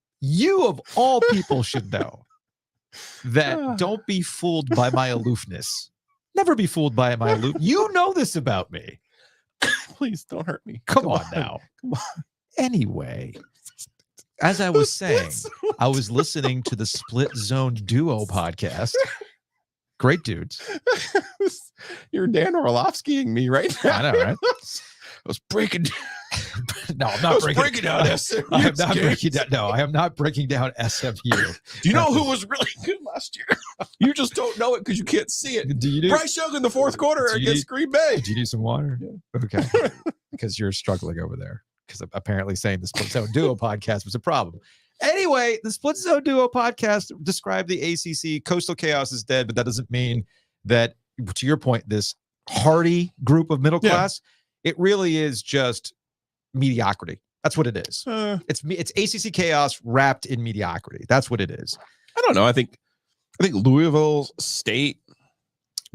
[SPEAKER 1] That don't be fooled by my aloofness. Never be fooled by my aloof. You know this about me.
[SPEAKER 2] Please don't hurt me.
[SPEAKER 1] Come on now. Come on. Anyway, as I was saying, I was listening to the Split Zone Duo podcast. Great dudes.
[SPEAKER 2] You're Dan Orlovsky-ing me right now.
[SPEAKER 1] I know, right?
[SPEAKER 2] I was breaking.
[SPEAKER 1] No, I'm not breaking down.
[SPEAKER 2] SMU.
[SPEAKER 1] I am not breaking down. No, I am not breaking down SMU.
[SPEAKER 2] Do you know who was really good last year? You just don't know it because you can't see it.
[SPEAKER 1] Do you do?
[SPEAKER 2] Bryce Young in the fourth quarter against Green Bay.
[SPEAKER 1] Do you need some water? Yeah. Okay. Because you're struggling over there. Because apparently saying the Split Zone Duo podcast was a problem. Anyway, the Split Zone Duo podcast described the ACC. Coastal Chaos is dead, but that doesn't mean that, to your point, this hardy group of middle class, it really is just mediocrity. That's what it is. It's ACC chaos wrapped in mediocrity. That's what it is.
[SPEAKER 2] I don't know. I think Louisville State,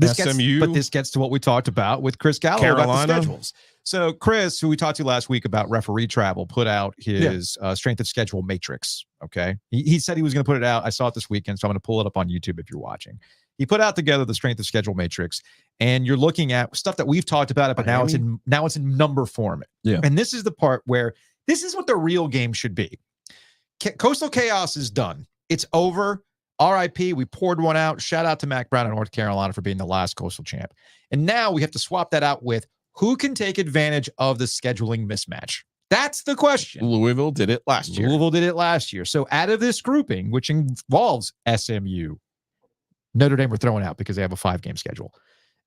[SPEAKER 2] SMU,
[SPEAKER 1] but this gets to what we talked about with Chris Gallo about the schedules. So Chris, who we talked to last week about referee travel, put out his strength of schedule matrix. Okay. He said he was going to put it out. I saw it this weekend, so I'm going to pull it up on YouTube if you're watching. He put out together the strength of schedule matrix, and you're looking at stuff that we've talked about, but now it's in number format. Yeah. And this is the part where this is what the real game should be. Coastal Chaos is done. It's over. RIP. We poured one out. Shout out to Mac Brown in North Carolina for being the last Coastal champ. And now we have to swap that out with who can take advantage of the scheduling mismatch. That's the question.
[SPEAKER 2] Louisville did it last year. So out of this grouping, which involves SMU, Notre Dame we're throwing out because they have a 5-game schedule.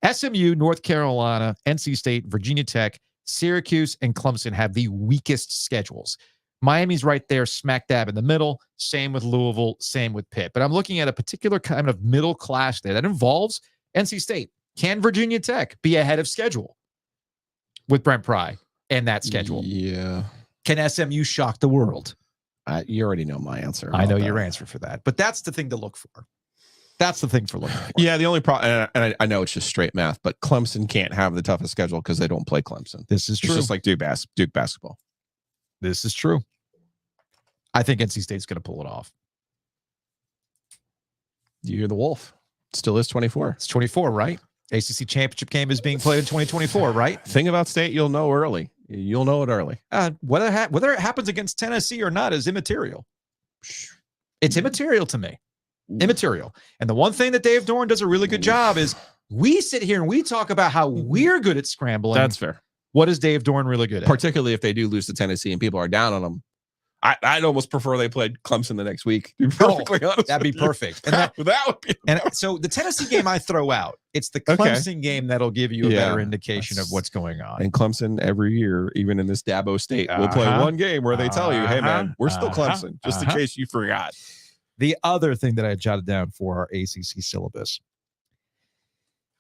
[SPEAKER 2] SMU, North Carolina, NC State, Virginia Tech, Syracuse, and Clemson have the weakest schedules. Miami's right there, smack dab in the middle. Same with Louisville, same with Pitt. But I'm looking at a particular kind of middle class there that involves NC State. Can Virginia Tech be ahead of schedule with Brent Pry and that schedule? Yeah. Can SMU shock the world? You already know my answer. I know your answer for that. But that's the thing to look for. That's the thing for looking for. Yeah, the only problem, and I know it's just straight math, but Clemson can't have the toughest schedule because they don't play Clemson.
[SPEAKER 1] This is true.
[SPEAKER 2] It's just like Duke basketball.
[SPEAKER 1] This is true. I think NC State's going to pull it off.
[SPEAKER 2] You're the Wolf. It still is 24.
[SPEAKER 1] It's 24, right? ACC championship game is being played in 2024, right?
[SPEAKER 2] Thing about State, you'll know early. You'll know it early.
[SPEAKER 1] Whether it happens against Tennessee or not is immaterial. It's immaterial to me. Immaterial. And the one thing that Dave Dorn does a really good job is we sit here and we talk about how we're good at scrambling.
[SPEAKER 2] That's fair.
[SPEAKER 1] What is Dave Dorn really good at?
[SPEAKER 2] Particularly if they do lose to Tennessee and people are down on them. I'd almost prefer they played Clemson the next week. To be perfectly honest,
[SPEAKER 1] that'd be
[SPEAKER 2] with you.
[SPEAKER 1] perfect. And
[SPEAKER 2] that would be.
[SPEAKER 1] and so the Tennessee game I throw out. It's the
[SPEAKER 2] Okay.
[SPEAKER 1] Clemson game that'll give you a
[SPEAKER 2] Yeah,
[SPEAKER 1] better indication of what's going on.
[SPEAKER 2] And Clemson every year, even in this Dabo state, will play one game where they tell you, "Hey, man, we're still Clemson," just in case you forgot.
[SPEAKER 1] The other thing that I jotted down for our ACC syllabus,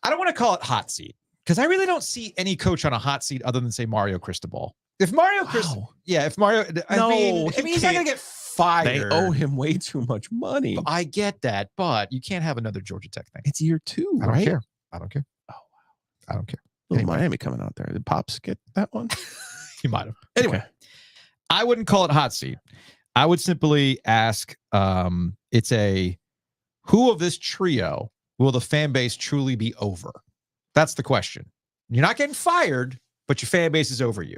[SPEAKER 1] I don't want to call it hot seat because I really don't see any coach on a hot seat other than say Mario Cristobal. If Mario Cristobal, if Mario, I mean he's not going to get fired.
[SPEAKER 2] They owe him way too much money.
[SPEAKER 1] I get that, but you can't have another Georgia Tech thing.
[SPEAKER 2] It's year 2,
[SPEAKER 1] I don't
[SPEAKER 2] right?
[SPEAKER 1] care. I don't care.
[SPEAKER 2] Oh, wow.
[SPEAKER 1] I don't care.
[SPEAKER 2] Little Miami coming out there. Did Pops get that one?
[SPEAKER 1] He might have. Anyway,
[SPEAKER 2] Okay.
[SPEAKER 1] I wouldn't call it hot seat. I would simply ask, it's a who of this trio will the fan base truly be over? That's the question. You're not getting fired, but your fan base is over you.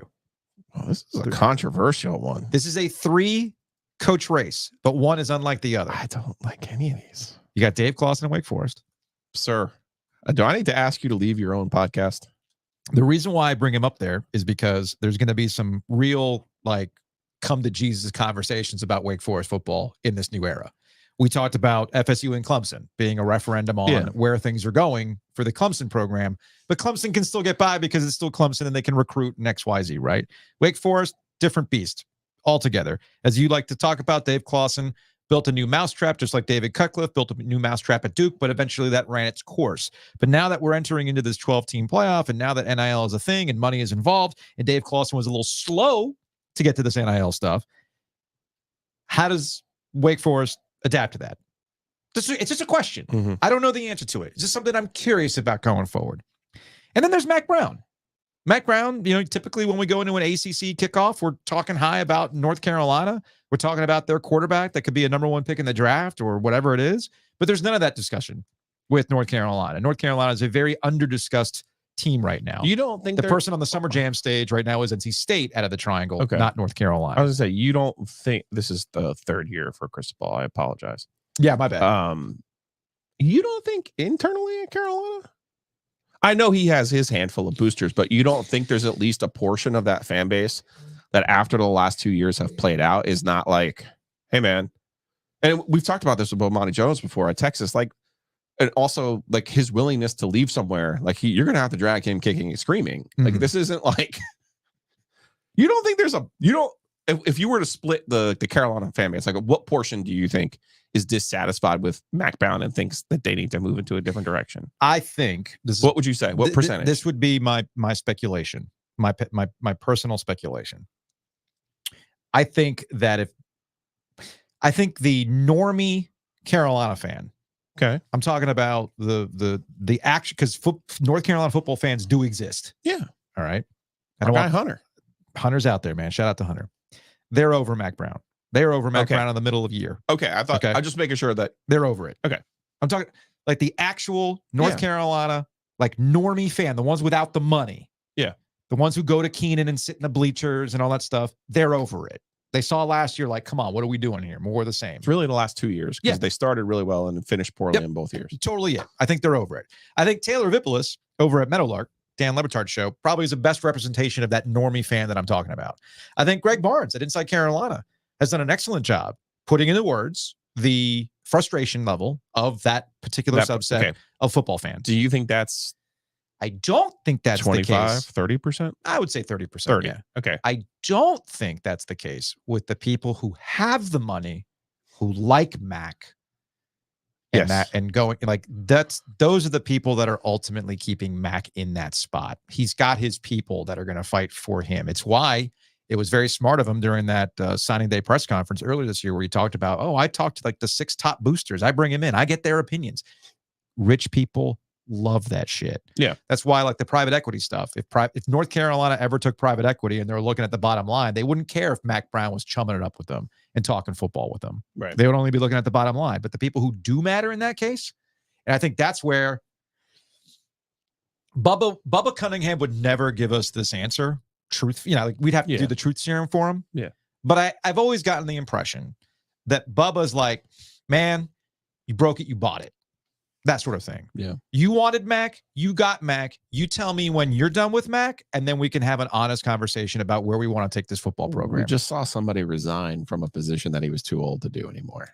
[SPEAKER 2] Oh, this is a controversial one.
[SPEAKER 1] This is a 3-coach race, but one is unlike the other.
[SPEAKER 2] I don't like any of these.
[SPEAKER 1] You got Dave Clawson in Wake Forest.
[SPEAKER 2] Sir, do I need to ask you to leave your own podcast?
[SPEAKER 1] The reason why I bring him up there is because there's going to be some real, like, come to Jesus conversations about Wake Forest football in this new era. We talked about FSU and Clemson being a referendum on where things are going for the Clemson program, but Clemson can still get by because it's still Clemson and they can recruit in XYZ, right? Wake Forest, different beast altogether. As you like to talk about, Dave Clawson built a new mousetrap, just like David Cutcliffe built a new mousetrap at Duke, but eventually that ran its course. But now that we're entering into this 12-team playoff, and now that NIL is a thing and money is involved, and Dave Clawson was a little slow to get to this NIL stuff, how does Wake Forest adapt to that? It's just a question.
[SPEAKER 2] Mm-hmm.
[SPEAKER 1] I don't know the answer to it. It's just something I'm curious about going forward. And then there's Mac Brown. Mac Brown, typically when we go into an ACC kickoff, we're talking high about North Carolina. We're talking about their quarterback that could be a number 1 pick in the draft or whatever it is. But there's none of that discussion with North Carolina. North Carolina is a very under-discussed team right now.
[SPEAKER 2] You don't think
[SPEAKER 1] the person on the Summer Jam stage right now is NC State out of the triangle, not North Carolina.
[SPEAKER 2] I was going to say, you don't think this is the 3rd year for Cristobal. I apologize.
[SPEAKER 1] Yeah, my bad.
[SPEAKER 2] You don't think internally in Carolina? I know he has his handful of boosters, but you don't think there's at least a portion of that fan base that after the last 2 years have played out is not like, hey, man. And we've talked about this with Bomani Jones before at Texas, like, and also like his willingness to leave somewhere. Like you're going to have to drag him kicking and screaming.
[SPEAKER 1] Mm-hmm.
[SPEAKER 2] Like this isn't like, you don't think if you were to split the Carolina fan base, like what portion do you think is dissatisfied with Mac Brown and thinks that they need to move into a different direction?
[SPEAKER 1] I think
[SPEAKER 2] what would you say? What percentage?
[SPEAKER 1] This would be my speculation, my personal speculation. I think that I think the normie Carolina fan,
[SPEAKER 2] okay,
[SPEAKER 1] I'm talking about the action, because North Carolina football fans do exist.
[SPEAKER 2] Yeah.
[SPEAKER 1] All right.
[SPEAKER 2] I don't want
[SPEAKER 1] Hunter's out there, man. Shout out to Hunter. They're over Mac Brown. They're over Mac Brown in the middle of the year.
[SPEAKER 2] Okay. I'm just making sure that
[SPEAKER 1] they're over it.
[SPEAKER 2] Okay.
[SPEAKER 1] I'm talking like the actual North Carolina, like normie fan, the ones without the money.
[SPEAKER 2] Yeah.
[SPEAKER 1] The ones who go to Keenan and sit in the bleachers and all that stuff. They're over it. They saw last year, like, come on, what are we doing here? More of the same.
[SPEAKER 2] It's really the last 2 years because they started really well and finished poorly in both years.
[SPEAKER 1] Totally it. I think they're over it. I think Taylor Vipolis over at Meadowlark, Dan Lebertard's show, probably is the best representation of that normie fan that I'm talking about. I think Greg Barnes at Inside Carolina has done an excellent job putting into words the frustration level of that particular subset of football fans.
[SPEAKER 2] Do you think that's
[SPEAKER 1] I don't think that's
[SPEAKER 2] 25,
[SPEAKER 1] the case.
[SPEAKER 2] 30%?
[SPEAKER 1] I would say 30%.
[SPEAKER 2] 30.
[SPEAKER 1] Yeah.
[SPEAKER 2] Okay.
[SPEAKER 1] I don't think that's the case with the people who have the money, who like Mac. And and going like those are the people that are ultimately keeping Mac in that spot. He's got his people that are going to fight for him. It's why it was very smart of him during that signing day press conference earlier this year, where he talked about, I talked to like the 6 top boosters. I bring him in. I get their opinions. Rich people love that shit.
[SPEAKER 2] Yeah.
[SPEAKER 1] That's why, like the private equity stuff, if North Carolina ever took private equity and they're looking at the bottom line, they wouldn't care if Mac Brown was chumming it up with them and talking football with them.
[SPEAKER 2] Right.
[SPEAKER 1] They would only be looking at the bottom line. But the people who do matter in that case, and I think that's where Bubba Cunningham would never give us this answer. Truth, like we'd have to do the truth serum for him.
[SPEAKER 2] Yeah.
[SPEAKER 1] But I've always gotten the impression that Bubba's like, man, you broke it, you bought it. That sort of thing.
[SPEAKER 2] Yeah.
[SPEAKER 1] You wanted Mac, you got Mac. You tell me when you're done with Mac, and then we can have an honest conversation about where we want to take this football program.
[SPEAKER 2] We just saw somebody resign from a position that he was too old to do anymore.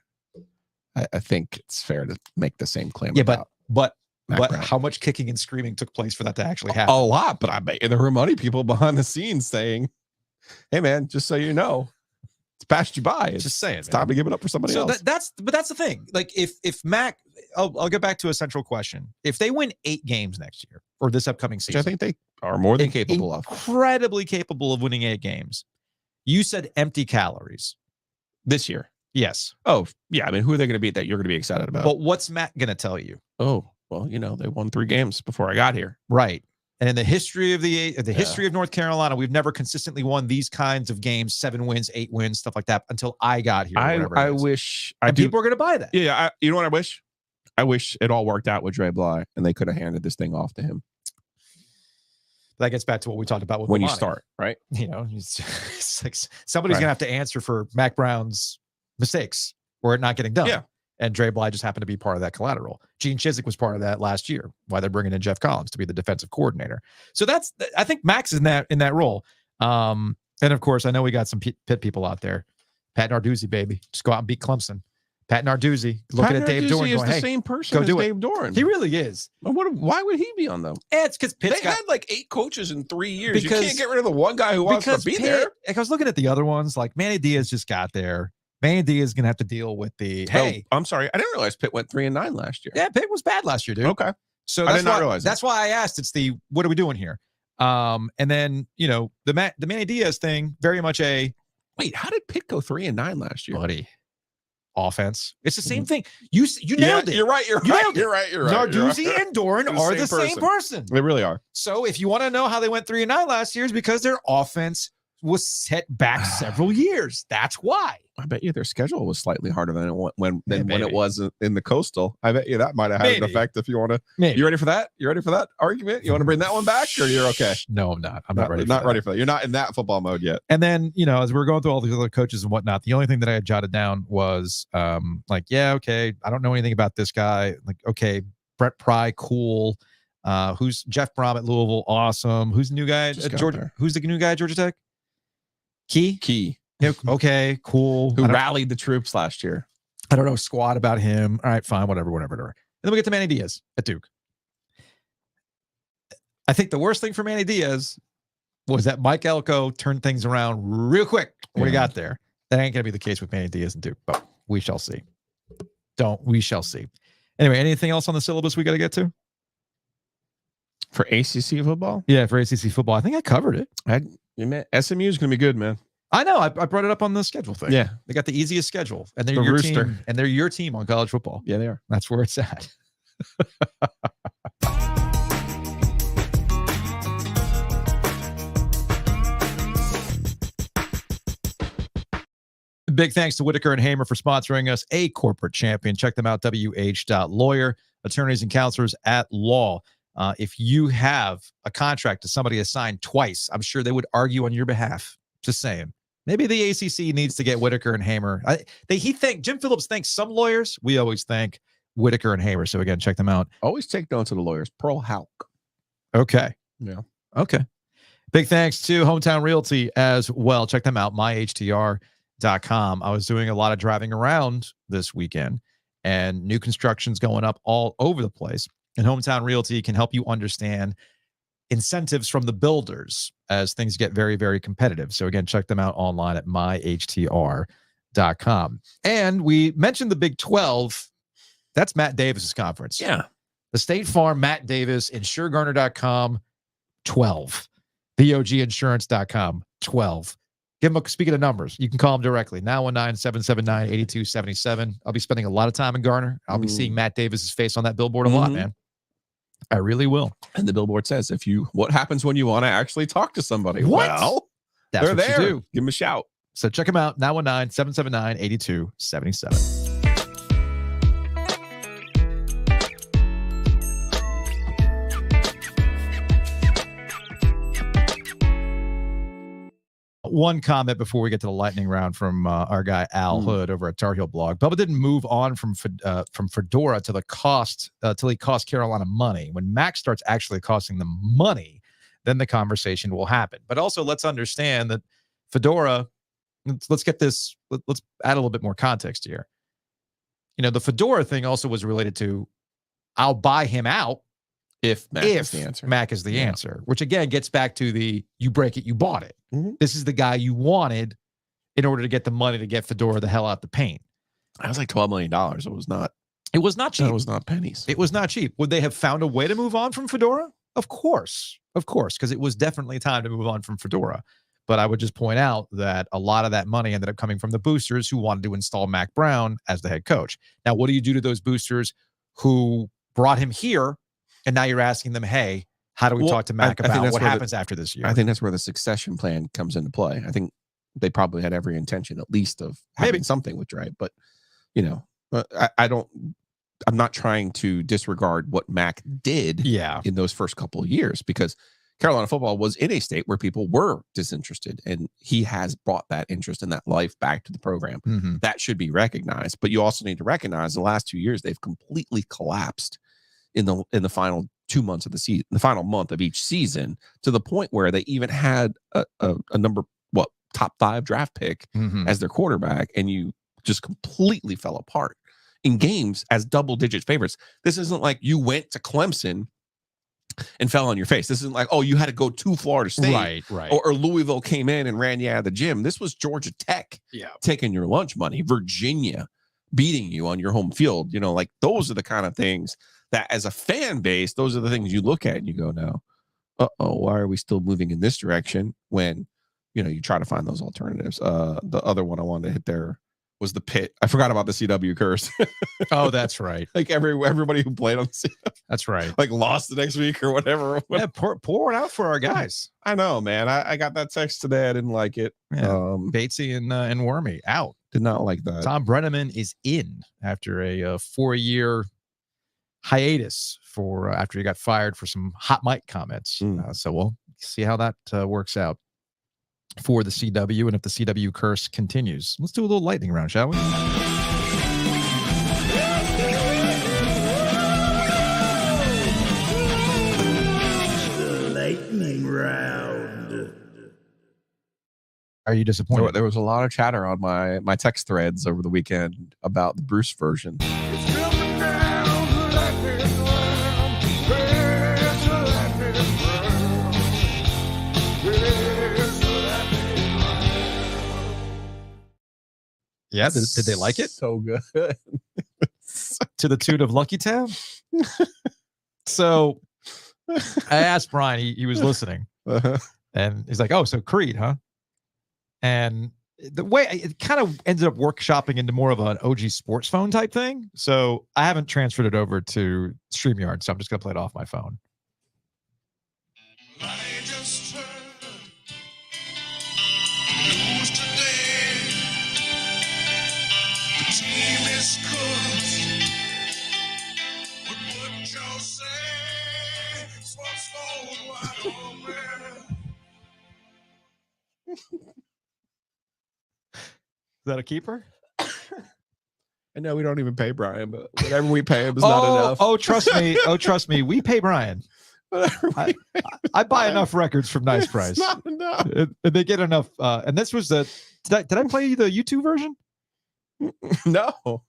[SPEAKER 2] I think it's fair to make the same claim.
[SPEAKER 1] Yeah,
[SPEAKER 2] about
[SPEAKER 1] but
[SPEAKER 2] Mac Brown.
[SPEAKER 1] how much kicking and screaming took place for that to actually happen?
[SPEAKER 2] A lot, but I bet you there were money people behind the scenes saying, "Hey, man, just so you know, it's passed you by. It's
[SPEAKER 1] Just saying,
[SPEAKER 2] it's time to give it up for somebody
[SPEAKER 1] So
[SPEAKER 2] else."
[SPEAKER 1] that's the thing. Like if Mac, I'll get back to a central question. If they win 8 games next year or this upcoming
[SPEAKER 2] Which
[SPEAKER 1] season,
[SPEAKER 2] I think they are more than capable of.
[SPEAKER 1] incredibly capable of winning 8 games. You said empty calories
[SPEAKER 2] This year.
[SPEAKER 1] Yes.
[SPEAKER 2] Oh, yeah. I mean, who are they going to beat that you're going to be excited about?
[SPEAKER 1] But what's Matt going to tell you?
[SPEAKER 2] Oh, well, they won 3 games before I got here.
[SPEAKER 1] Right. And in the history of history of North Carolina, we've never consistently won these kinds of games, 7 wins, 8 wins, stuff like that until I got here.
[SPEAKER 2] I wish
[SPEAKER 1] people are going to buy that.
[SPEAKER 2] Yeah. You know what I wish? I wish it all worked out with Dre Bly and they could have handed this thing off to him.
[SPEAKER 1] That gets back to what we talked about with
[SPEAKER 2] when you
[SPEAKER 1] Bomani.
[SPEAKER 2] Start, right?
[SPEAKER 1] It's like somebody's going to have to answer for Mac Brown's mistakes or it not getting done.
[SPEAKER 2] Yeah.
[SPEAKER 1] And Dre Bly just happened to be part of that collateral. Gene Chizik was part of that last year. Why they're bringing in Jeff Collins to be the defensive coordinator. So I think Max is in that role. And of course, I know we got some Pitt people out there. Pat Narduzzi, baby, just go out and beat Clemson. Pat Narduzzi looking at Dave Doran,
[SPEAKER 2] is
[SPEAKER 1] going,
[SPEAKER 2] the
[SPEAKER 1] "Hey,
[SPEAKER 2] same person
[SPEAKER 1] go
[SPEAKER 2] as
[SPEAKER 1] do it."
[SPEAKER 2] Dave Doran.
[SPEAKER 1] He really is.
[SPEAKER 2] Why would he be on them?
[SPEAKER 1] It's because Pitt's
[SPEAKER 2] They had like 8 coaches in 3 years. You can't get rid of the one guy who wants to be there.
[SPEAKER 1] Like I was looking at the other ones, like Manny Diaz just got there. Manny Diaz is going to have to deal with the, hey.
[SPEAKER 2] I'm sorry. I didn't realize Pitt went 3-9 last year.
[SPEAKER 1] Yeah, Pitt was bad last year, dude.
[SPEAKER 2] Okay.
[SPEAKER 1] So
[SPEAKER 2] I did not realize
[SPEAKER 1] that's why I asked. It's the, what are we doing here? And then, the Manny Diaz thing, very much a,
[SPEAKER 2] wait, how did Pitt go 3-9 last year?
[SPEAKER 1] buddy, offense. It's the same thing. You nailed it.
[SPEAKER 2] You're right. You're right.
[SPEAKER 1] Narduzzi and Doran are the same person.
[SPEAKER 2] They really are.
[SPEAKER 1] So if you want to know how they went 3-9 last year, is because their offense was set back several years. That's why.
[SPEAKER 2] I bet you their schedule was slightly harder than when it was in the Coastal. I bet you that might have had an effect. If you want to, you ready for that? You ready for that argument? You want to bring that one back, or you're okay?
[SPEAKER 1] No, I'm not. I'm not ready.
[SPEAKER 2] Ready for that. You're not in that football mode yet.
[SPEAKER 1] And then as we're going through all these other coaches and whatnot, the only thing that I had jotted down was okay, I don't know anything about this guy. Like, okay, Brett Pry, cool. Who's Jeff Brom at Louisville? Awesome. Who's the new guy at Georgia? Who's the new guy at Georgia Tech? Key. Okay, cool.
[SPEAKER 2] Who rallied the troops last year?
[SPEAKER 1] I don't know squat about him. All right, fine, whatever. And then we get to Manny Diaz at Duke. I think the worst thing for Manny Diaz was that Mike Elko turned things around real quick when he got there. That ain't going to be the case with Manny Diaz and Duke, but we shall see. We shall see. Anyway, anything else on the syllabus we got to get to?
[SPEAKER 2] For ACC football?
[SPEAKER 1] Yeah, for ACC football. I think I covered it.
[SPEAKER 2] SMU is going to be good, man.
[SPEAKER 1] I know. I brought it up on the schedule thing.
[SPEAKER 2] Yeah.
[SPEAKER 1] They got the easiest schedule. And they're
[SPEAKER 2] The
[SPEAKER 1] your
[SPEAKER 2] Rooster.
[SPEAKER 1] team. And they're your team on college football.
[SPEAKER 2] Yeah, they are.
[SPEAKER 1] That's where it's at. Big thanks to Whitaker and Hamer for sponsoring us, a corporate champion. Check them out, wh.lawyer, attorneys and counselors at law. If you have a contract to somebody assigned twice, I'm sure they would argue on your behalf. Just saying. Maybe the ACC needs to get Whitaker and Hamer. Jim Phillips thanks some lawyers. We always thank Whitaker and Hamer. So again, check them out.
[SPEAKER 2] Always take notes of the lawyers. Pearl Hauk.
[SPEAKER 1] Okay.
[SPEAKER 2] Yeah.
[SPEAKER 1] Okay. Big thanks to Hometown Realty as well. Check them out, myhtr.com. I was doing a lot of driving around this weekend, and new construction's going up all over the place. And Hometown Realty can help you understand incentives from the builders as things get very, very competitive. So again, check them out online at myhtr.com. And we mentioned the Big 12. That's Matt Davis's conference.
[SPEAKER 2] Yeah.
[SPEAKER 1] The State Farm, Matt Davis, InsureGarner.com, 12. BOGinsurance.com, 12. Give him speaking of numbers, you can call him directly, 919-779-8277. I'll be spending a lot of time in Garner. I'll be seeing Matt Davis's face on that billboard a lot, man. I really will.
[SPEAKER 2] And the billboard says, what happens when you want to actually talk to somebody?
[SPEAKER 1] What?
[SPEAKER 2] Well,
[SPEAKER 1] That's
[SPEAKER 2] they're
[SPEAKER 1] what
[SPEAKER 2] there.
[SPEAKER 1] you do.
[SPEAKER 2] Give them a shout.
[SPEAKER 1] So check them out, 919-779-8277. One comment before we get to the lightning round from our guy Al Hood over at Tar Heel blog. Bubba didn't move on from Fedora to the cost till he cost Carolina money. When Mac starts actually costing them money, then the conversation will happen. But also, let's understand that Fedora. Let's get this. Let's add a little bit more context here. You know, the Fedora thing also was related to, I'll buy him out
[SPEAKER 2] if Mac is the answer.
[SPEAKER 1] Mac is the answer, which again gets back to the you break it, you bought it.
[SPEAKER 2] Mm-hmm.
[SPEAKER 1] This is the guy you wanted in order to get the money to get Fedora the hell out the paint.
[SPEAKER 2] That was like $12 million. It was not.
[SPEAKER 1] It was not cheap.
[SPEAKER 2] It was not pennies.
[SPEAKER 1] It was not cheap. Would they have found a way to move on from Fedora? Of course, because it was definitely time to move on from Fedora. But I would just point out that a lot of that money ended up coming from the boosters who wanted to install Mac Brown as the head coach. Now, what do you do to those boosters who brought him here? And now you're asking them, hey, how do we talk to Mac about what happens after this year?
[SPEAKER 2] I think that's where the succession plan comes into play. I think they probably had every intention, at least, of having something with Dre. But, you know, I'm not trying to disregard what Mac did in those first couple of years, because Carolina football was in a state where people were disinterested, and he has brought that interest and that life back to the program.
[SPEAKER 1] Mm-hmm.
[SPEAKER 2] That should be recognized. But you also need to recognize the last 2 years, they've completely collapsed in the final 2 months of the season, the final month of each season, to the point where they even had a top 5 draft pick as their quarterback, and you just completely fell apart in games as double-digit favorites. This isn't like you went to Clemson and fell on your face. This isn't like, oh, you had to go to Florida State,
[SPEAKER 1] right.
[SPEAKER 2] Or Louisville came in and ran you out of the gym. This was Georgia Tech taking your lunch money, Virginia beating you on your home field. You know, like, those are the kind of things that, as a fan base, those are the things you look at and you go, no, why are we still moving in this direction when, you know, you try to find those alternatives. The other one I wanted to hit there was the pit. I forgot about the CW curse.
[SPEAKER 1] Oh, that's right.
[SPEAKER 2] Like everybody who played on the CW.
[SPEAKER 1] That's right.
[SPEAKER 2] Like lost the next week or whatever.
[SPEAKER 1] Yeah, pour it out for our guys.
[SPEAKER 2] I know, man. I got that text today. I didn't like it.
[SPEAKER 1] Yeah. Batesy and Wormy out.
[SPEAKER 2] Did not like that.
[SPEAKER 1] Tom Brenneman is in after a 4-year hiatus after he got fired for some hot mic comments. So we'll see how that works out for the CW, and if the CW curse continues. Let's do a little lightning round, shall we?
[SPEAKER 7] The lightning round.
[SPEAKER 1] Are you disappointed?
[SPEAKER 2] There was a lot of chatter on my text threads over the weekend about the Bruce version.
[SPEAKER 1] Yeah, did they like it?
[SPEAKER 2] So good.
[SPEAKER 1] To the tune of Lucky Town? So I asked Brian, he was listening, and he's like, oh, so Creed, huh? And the way it kind of ended up workshopping into more of an OG sports phone type thing. So I haven't transferred it over to StreamYard, so I'm just going to play it off my phone. Is that a keeper?
[SPEAKER 2] I know we don't even pay Brian, but whatever we pay him is not enough.
[SPEAKER 1] Oh, trust me. Trust me. We pay Brian. I buy enough records from Nice Price.
[SPEAKER 2] Not enough.
[SPEAKER 1] And they get enough. And this was did I play you the YouTube version?
[SPEAKER 2] No.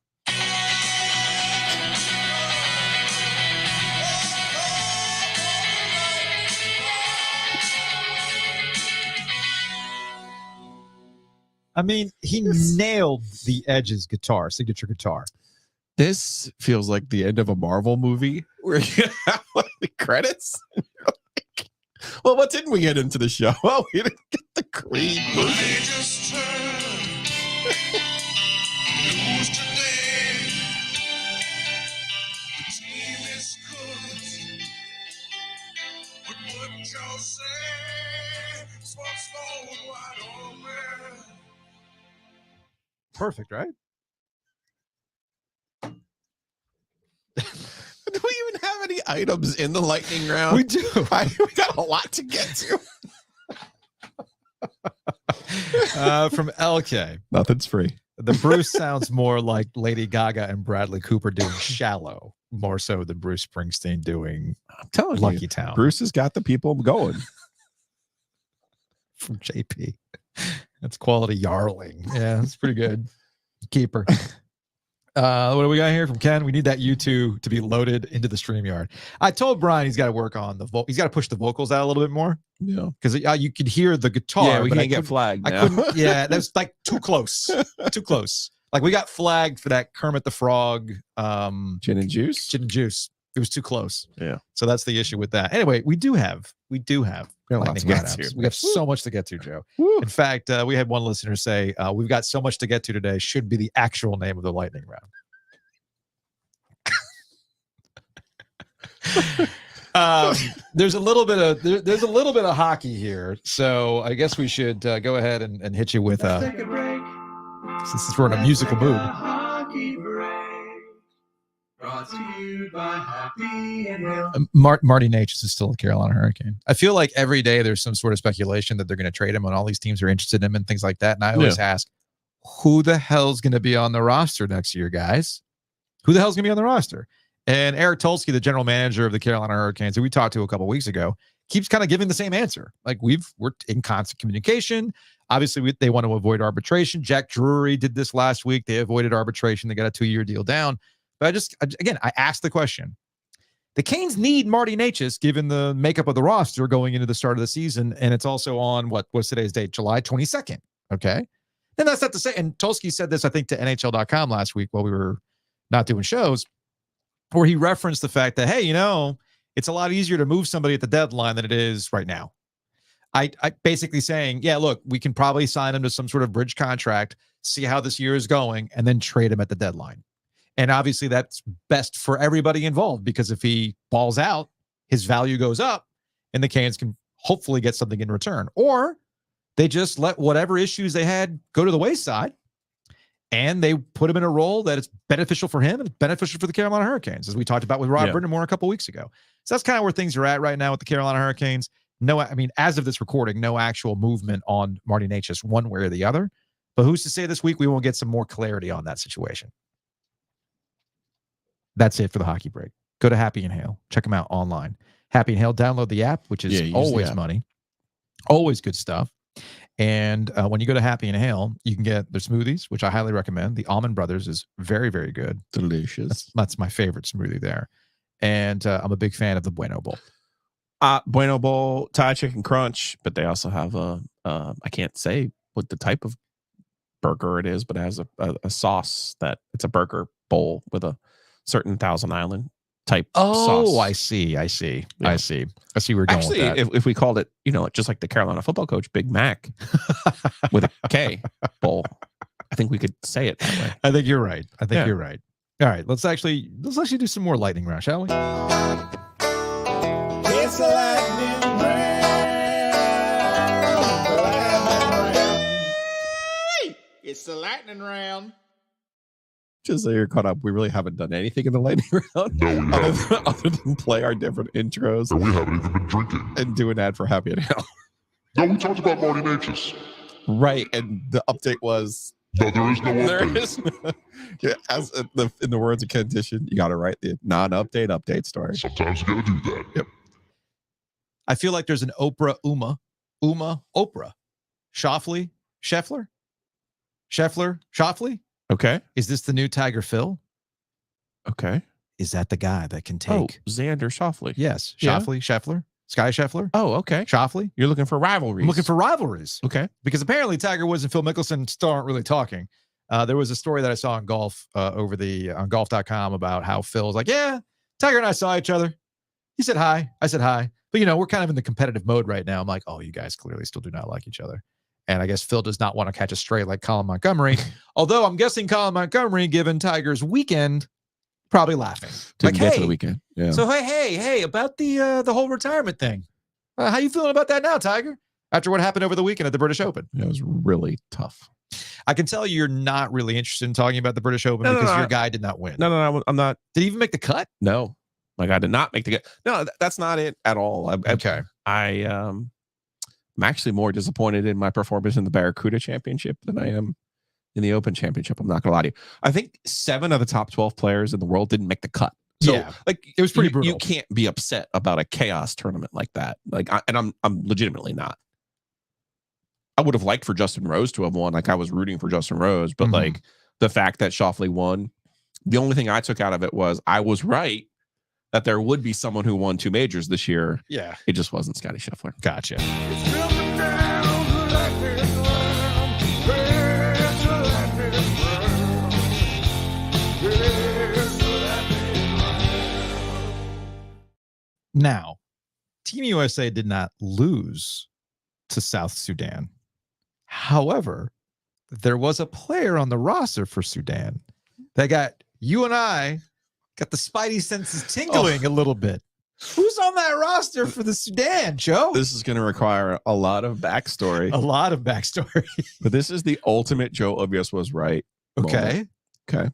[SPEAKER 1] I mean, he nailed the Edge's guitar, signature guitar.
[SPEAKER 2] This feels like the end of a Marvel movie where you have like the credits. Well, what didn't we get into the show? Well, we didn't get the Creed movie.
[SPEAKER 1] Perfect, right?
[SPEAKER 2] Do we even have any items in the lightning round?
[SPEAKER 1] We do.
[SPEAKER 2] We got a lot to get to.
[SPEAKER 1] From LK.
[SPEAKER 2] Nothing's free.
[SPEAKER 1] The Bruce sounds more like Lady Gaga and Bradley Cooper doing Shallow, more so than Bruce Springsteen doing
[SPEAKER 2] I'm telling
[SPEAKER 1] Lucky
[SPEAKER 2] you,
[SPEAKER 1] Town.
[SPEAKER 2] Bruce has got the people going.
[SPEAKER 1] From JP. That's quality Yarling. Yeah, that's pretty good. Keeper. What do we got here from Ken? We need that U2 to be loaded into the StreamYard. I told Brian he's got to work on he's got to push the vocals out a little bit more.
[SPEAKER 2] Yeah.
[SPEAKER 1] Because you could hear the guitar.
[SPEAKER 2] Yeah, we
[SPEAKER 1] but
[SPEAKER 2] can't get flagged
[SPEAKER 1] I
[SPEAKER 2] now.
[SPEAKER 1] couldn't. Yeah, that's like too close. Too close. Like we got flagged for that Kermit the Frog.
[SPEAKER 2] Gin and juice.
[SPEAKER 1] Gin and juice. It was too close.
[SPEAKER 2] Yeah.
[SPEAKER 1] So that's the issue with that. Anyway, we do have
[SPEAKER 2] lots
[SPEAKER 1] lightning
[SPEAKER 2] to get
[SPEAKER 1] roundouts.
[SPEAKER 2] to.
[SPEAKER 1] We have so much to get to, Joe.
[SPEAKER 2] Woo.
[SPEAKER 1] In fact, we had one listener say, we've got so much to get to today, should be the actual name of the lightning round. There's a little bit of hockey here, so I guess we should go ahead and hit you with since we're in a musical mood. Marty Necas is still a Carolina Hurricane. I feel like every day there's some sort of speculation that they're going to trade him, and all these teams are interested in him and things like that. And I always ask, who the hell's going to be on the roster next year, guys? Who the hell's going to be on the roster? And Eric Tulsky, the general manager of the Carolina Hurricanes, who we talked to a couple weeks ago, keeps kind of giving the same answer. Like we're in constant communication. Obviously, they want to avoid arbitration. Jack Drury did this last week. They avoided arbitration. They got a 2-year deal down. But I asked the question. The Canes need Marty Necas given the makeup of the roster going into the start of the season. And it's also on what's today's date? July 22nd. Okay. And that's not to say, and Tulsky said this, I think, to NHL.com last week while we were not doing shows, where he referenced the fact that, hey, it's a lot easier to move somebody at the deadline than it is right now. I basically saying, yeah, look, we can probably sign him to some sort of bridge contract, see how this year is going, and then trade him at the deadline. And obviously that's best for everybody involved, because if he balls out, his value goes up and the Canes can hopefully get something in return. Or they just let whatever issues they had go to the wayside and they put him in a role that is beneficial for him and beneficial for the Carolina Hurricanes, as we talked about with Rob Brindamore a couple weeks ago. So that's kind of where things are at right now with the Carolina Hurricanes. No, I mean, as of this recording, no actual movement on Marty Necas one way or the other. But who's to say this week we won't get some more clarity on that situation? That's it for the hockey break. Go to Happy Inhale. Check them out online. Happy Inhale, download the app, which is always money. Always good stuff. And when you go to Happy Inhale, you can get their smoothies, which I highly recommend. The Almond Brothers is very, very good.
[SPEAKER 2] Delicious.
[SPEAKER 1] That's my favorite smoothie there. And I'm a big fan of the Bueno Bowl.
[SPEAKER 2] Bueno Bowl, Thai chicken crunch, but they also have I can't say what the type of burger it is, but it has a sauce that it's a burger bowl with a certain Thousand Island type sauce.
[SPEAKER 1] Oh, I see. Yeah. I see where you're going
[SPEAKER 2] Actually,
[SPEAKER 1] with that.
[SPEAKER 2] if we called it, just like the Carolina football coach, Big Mac with a K bowl, I think we could say it that way.
[SPEAKER 1] I think you're right. You're right. All right, let's actually do some more lightning round, shall we?
[SPEAKER 7] It's a lightning round. It's the lightning round.
[SPEAKER 2] Just so you're caught up, we really haven't done anything in the lightning round.
[SPEAKER 8] No, we haven't.
[SPEAKER 2] Other than play our different intros
[SPEAKER 8] And we haven't even been drinking.
[SPEAKER 2] and do an ad for Happy Inhale.
[SPEAKER 8] No, we talked about Marty Necas.
[SPEAKER 2] Right, and the update was
[SPEAKER 8] No, there is no
[SPEAKER 2] there
[SPEAKER 8] update.
[SPEAKER 2] is in the words of Ken Tishin, you got to write the non-update update story.
[SPEAKER 8] Sometimes you gotta do that.
[SPEAKER 2] Yep.
[SPEAKER 1] I feel like there's an Oprah Oprah. Schauffele?
[SPEAKER 2] Okay.
[SPEAKER 1] Is this the new Tiger Phil?
[SPEAKER 2] Okay.
[SPEAKER 1] Is that the guy that can
[SPEAKER 2] Oh,
[SPEAKER 1] take?
[SPEAKER 2] Xander Schauffele.
[SPEAKER 1] Yes.
[SPEAKER 2] Yeah.
[SPEAKER 1] Scheffler? Sky Scheffler?
[SPEAKER 2] Oh, okay.
[SPEAKER 1] Schauffele?
[SPEAKER 2] You're looking for rivalries.
[SPEAKER 1] I'm looking for rivalries.
[SPEAKER 2] Okay.
[SPEAKER 1] Because apparently Tiger Woods and Phil Mickelson still aren't really talking. There was a story that I saw on golf on golf.com about how Phil's like, yeah, Tiger and I saw each other. He said hi. I said hi. But, we're kind of in the competitive mode right now. I'm like, oh, you guys clearly still do not like each other. And I guess Phil does not want to catch a stray like Colin Montgomery. Although I'm guessing Colin Montgomery, given Tiger's weekend, probably laughing.
[SPEAKER 2] Didn't get
[SPEAKER 1] hey,
[SPEAKER 2] to the weekend. Yeah.
[SPEAKER 1] so hey, about the whole retirement thing. How you feeling about that now, Tiger? After what happened over the weekend at the British Open?
[SPEAKER 2] It was really tough.
[SPEAKER 1] I can tell you're not really interested in talking about the British Open because your guy did not win.
[SPEAKER 2] No, I'm not.
[SPEAKER 1] Did he even make the cut?
[SPEAKER 2] No, my guy did not make the cut. No, that's not it at all.
[SPEAKER 1] Okay.
[SPEAKER 2] I'm actually more disappointed in my performance in the Barracuda Championship than I am in the Open Championship. I'm not gonna lie to you. I think 7 of the top 12 players in the world didn't make the cut. So
[SPEAKER 1] Yeah,
[SPEAKER 2] like
[SPEAKER 1] it was pretty
[SPEAKER 2] you
[SPEAKER 1] brutal.
[SPEAKER 2] can't be upset about a chaos tournament like that. Like, I'm legitimately not. I would have liked for Justin Rose to have won. Like, I was rooting for Justin Rose, but like the fact that Schauffele won, the only thing I took out of it was I was right that there would be someone who won 2 majors this year.
[SPEAKER 1] Yeah.
[SPEAKER 2] It just wasn't Scotty Scheffler.
[SPEAKER 1] Gotcha. Now, Team USA did not lose to South Sudan. However, there was a player on the roster for Sudan that got you and I got the spidey senses tingling a little bit. Who's on that roster for the Sudan, Joe?
[SPEAKER 2] This is going to require a lot of backstory.
[SPEAKER 1] A lot of backstory.
[SPEAKER 2] But this is the ultimate Joe Ovies was right.
[SPEAKER 1] Okay.
[SPEAKER 2] Okay.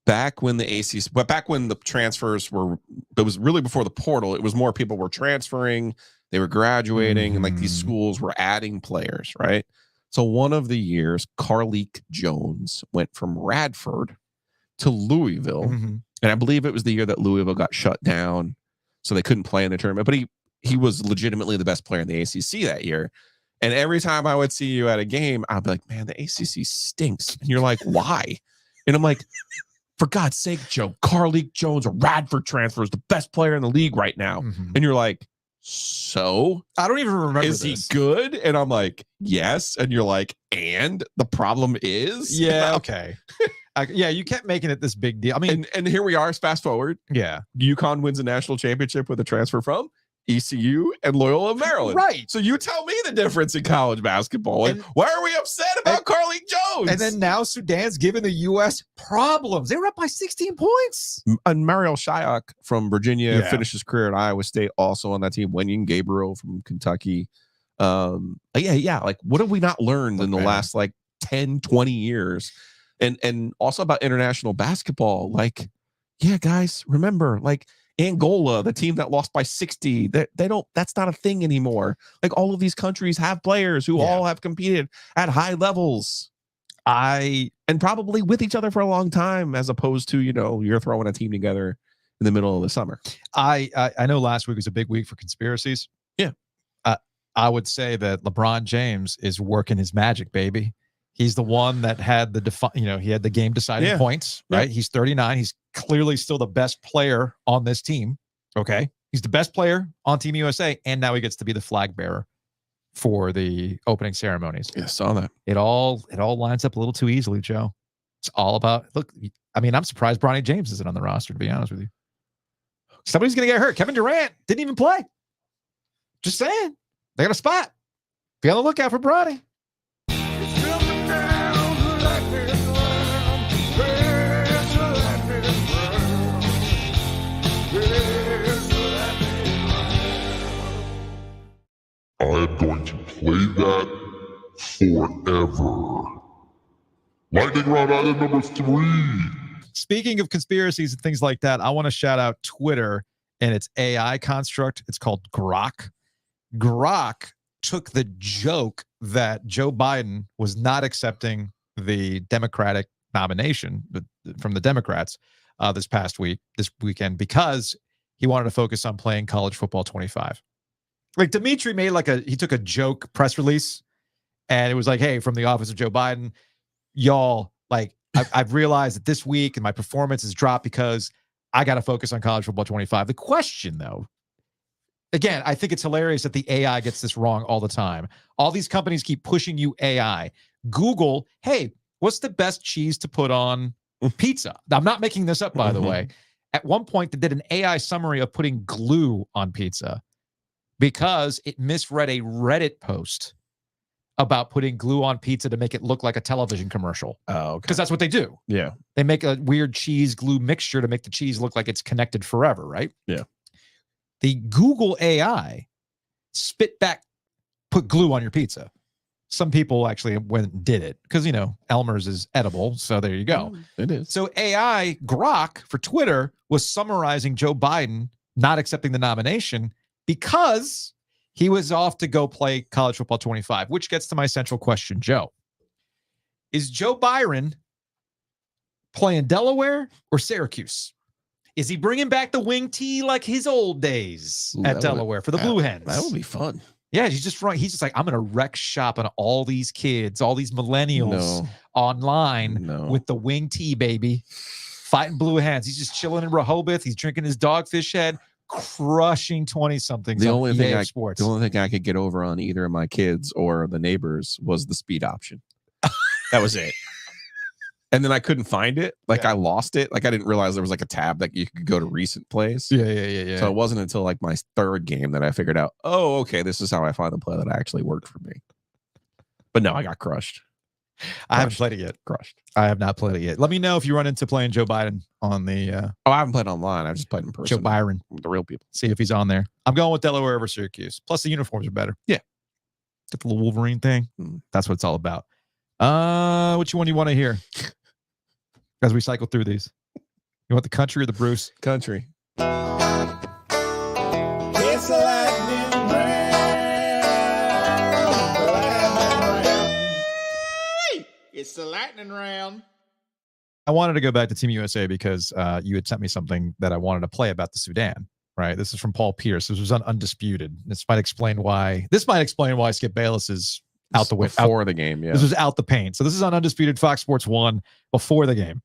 [SPEAKER 2] Back when the ACC, but back when the transfers were, it was really before the portal. It was more people were transferring, they were graduating, and like these schools were adding players, right? So one of the years, Carleek Jones went from Radford to Louisville, and I believe it was the year that Louisville got shut down, so they couldn't play in the tournament. But he was legitimately the best player in the ACC that year. And every time I would see you at a game, I'd be like, "Man, the ACC stinks," and you're like, "Why?" And I'm like, for God's sake, Joe, Carleek Jones, a Radford transfer, is the best player in the league right now. And you're like, so?
[SPEAKER 1] I don't even remember
[SPEAKER 2] Is
[SPEAKER 1] this.
[SPEAKER 2] he good? And I'm like, yes. And you're like, and the problem is?
[SPEAKER 1] Yeah, okay. Yeah, you kept making it this big deal. I mean,
[SPEAKER 2] And here we are, fast forward.
[SPEAKER 1] yeah.
[SPEAKER 2] UConn wins a national championship with a transfer from ECU and Loyola Maryland.
[SPEAKER 1] Right.
[SPEAKER 2] So you tell me the difference in college basketball. And why are we upset about Carleek Jones?
[SPEAKER 1] And then now Sudan's giving the U.S. problems. They were up by 16 points.
[SPEAKER 2] And Mariel Shyok from Virginia
[SPEAKER 1] Yeah.
[SPEAKER 2] finished his career at Iowa State, also on that team. Wenyon Gabriel from Kentucky. Yeah. Like, what have we not learned in the last like 10, 20 years? And also about international basketball. Like, yeah, guys, remember, like, Angola, the team that lost by 60, they don't, that's not a thing anymore. Like, all of these countries have players who all have competed at high levels. And probably with each other for a long time, as opposed to, you're throwing a team together in the middle of the summer.
[SPEAKER 1] I know last week was a big week for conspiracies.
[SPEAKER 2] Yeah.
[SPEAKER 1] I would say that LeBron James is working his magic, baby. He's the one that had he had the game deciding points, right? He's 39. He's clearly still the best player on this team. Okay. He's the best player on Team USA. And now he gets to be the flag bearer for the opening ceremonies.
[SPEAKER 2] Yeah, saw that.
[SPEAKER 1] It all lines up a little too easily, Joe. It's all about, look, I mean, I'm surprised Bronny James isn't on the roster, to be honest with you. Somebody's going to get hurt. Kevin Durant didn't even play. Just saying. They got a spot. Be on the lookout for Bronny.
[SPEAKER 8] I am going to play that forever. Lightning round item number 3.
[SPEAKER 1] Speaking of conspiracies and things like that, I want to shout out Twitter and its AI construct. It's called Grok. Grok took the joke that Joe Biden was not accepting the Democratic nomination from the Democrats this weekend, because he wanted to focus on playing college football 25. Like, Dimitri made he took a joke press release, and it was like, hey, from the office of Joe Biden, y'all, like, I've realized that this week and my performance has dropped because I got to focus on college football 25. The question, though, again, I think it's hilarious that the AI gets this wrong all the time. All these companies keep pushing you AI. Google, hey, what's the best cheese to put on pizza? I'm not making this up, by the way. At one point, they did an AI summary of putting glue on pizza because it misread a Reddit post about putting glue on pizza to make it look like a television commercial.
[SPEAKER 2] Oh, okay.
[SPEAKER 1] Because that's what they do.
[SPEAKER 2] Yeah.
[SPEAKER 1] They make a weird cheese glue mixture to make the cheese look like it's connected forever, right?
[SPEAKER 2] Yeah.
[SPEAKER 1] The Google AI spit back, put glue on your pizza. Some people actually went and did it because, Elmer's is edible. So there you go.
[SPEAKER 2] It is.
[SPEAKER 1] So AI Grok for Twitter was summarizing Joe Biden not accepting the nomination because He was off to go play college football 25, which gets to my central question, Joe. Is Joe Byron playing Delaware or Syracuse? Is he bringing back the wing tee like his old days at Delaware for the Blue Hens?
[SPEAKER 2] That would be fun.
[SPEAKER 1] Yeah, he's just like, I'm going to wreck shop on all these kids, all these millennials online with the wing tee, baby. Fighting Blue Hens. He's just chilling in Rehoboth. He's drinking his Dogfish Head, crushing 20-somethings. The only thing
[SPEAKER 2] I could get over on either of my kids or the neighbors was the speed option. That was it. And then I couldn't find it. Like I lost it. Like I didn't realize there was like a tab that you could go to recent plays.
[SPEAKER 1] Yeah.
[SPEAKER 2] So it wasn't until like my third game that I figured out, oh, okay, this is how I find the play that actually worked for me. But no, I got crushed.
[SPEAKER 1] I haven't played it yet.
[SPEAKER 2] Crushed.
[SPEAKER 1] I have not played it yet. Let me know if you run into playing Joe Biden on the.
[SPEAKER 2] I haven't played online. I've just played in person.
[SPEAKER 1] Joe Byron,
[SPEAKER 2] the real people.
[SPEAKER 1] See if he's on there. I'm going with Delaware over Syracuse. Plus the uniforms are better.
[SPEAKER 2] Yeah.
[SPEAKER 1] Get the little Wolverine thing. That's what it's all about. Which one do you want to hear? As we cycle through these, you want the country or the Bruce?
[SPEAKER 2] Country.
[SPEAKER 7] It's a lightning round. It's the lightning round.
[SPEAKER 1] I wanted to go back to Team USA because you had sent me something that I wanted to play about the Sudan. Right. This is from Paul Pierce. This was on Undisputed. This might explain why Skip Bayless is out the way
[SPEAKER 2] before the game. Yeah.
[SPEAKER 1] This was out the paint. So this is on Undisputed Fox Sports 1 before the game.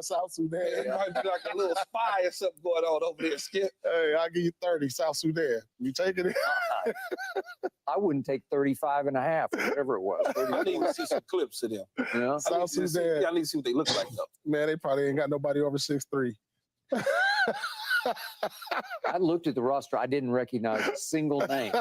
[SPEAKER 9] South Sudan. It might be like a little spy or something going on over there, Skip. Hey, I'll give you 30, South Sudan. You taking it?
[SPEAKER 10] I wouldn't take 35 and a half, or whatever it was.
[SPEAKER 9] I need to see some clips of them.
[SPEAKER 10] Yeah.
[SPEAKER 9] South Sudan. I need to see what they look like, though. Man, they probably ain't got nobody over 6'3".
[SPEAKER 10] I looked at the roster. I didn't recognize a single name.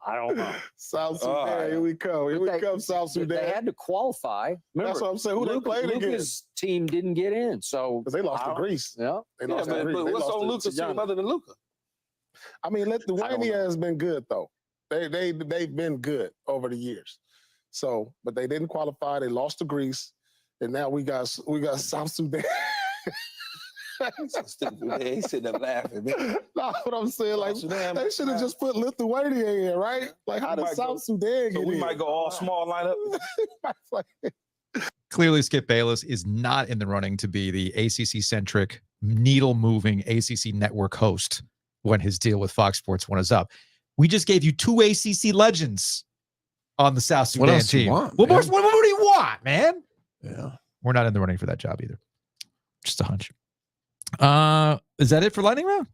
[SPEAKER 10] I don't know.
[SPEAKER 9] South Sudan, here we come. Here we come, South Sudan.
[SPEAKER 10] They had to qualify. Remember,
[SPEAKER 9] that's what I'm saying. Who they played against?
[SPEAKER 10] Luca's team didn't get in, so
[SPEAKER 9] because they lost to Greece.
[SPEAKER 10] Yeah,
[SPEAKER 9] they lost to Greece.
[SPEAKER 7] But what's on Luca's team other than Luca?
[SPEAKER 9] I mean, Lithuania has been good though. They've been good over the years. So, but they didn't qualify. They lost to Greece, and now we got South Sudan.
[SPEAKER 7] They sitting there laughing. Man.
[SPEAKER 9] No, what I'm saying, like they should have just put Lithuania in, right? Like how did South Sudan get in?
[SPEAKER 7] We might go all small lineup.
[SPEAKER 1] Clearly, Skip Bayless is not in the running to be the ACC-centric, needle-moving ACC network host when his deal with Fox Sports 1 is up. We just gave you 2 ACC legends on the South Sudan
[SPEAKER 2] what else
[SPEAKER 1] team.
[SPEAKER 2] You want,
[SPEAKER 1] what do you want, man?
[SPEAKER 2] Yeah,
[SPEAKER 1] we're not in the running for that job either. Just a hunch. Is that it for lightning round?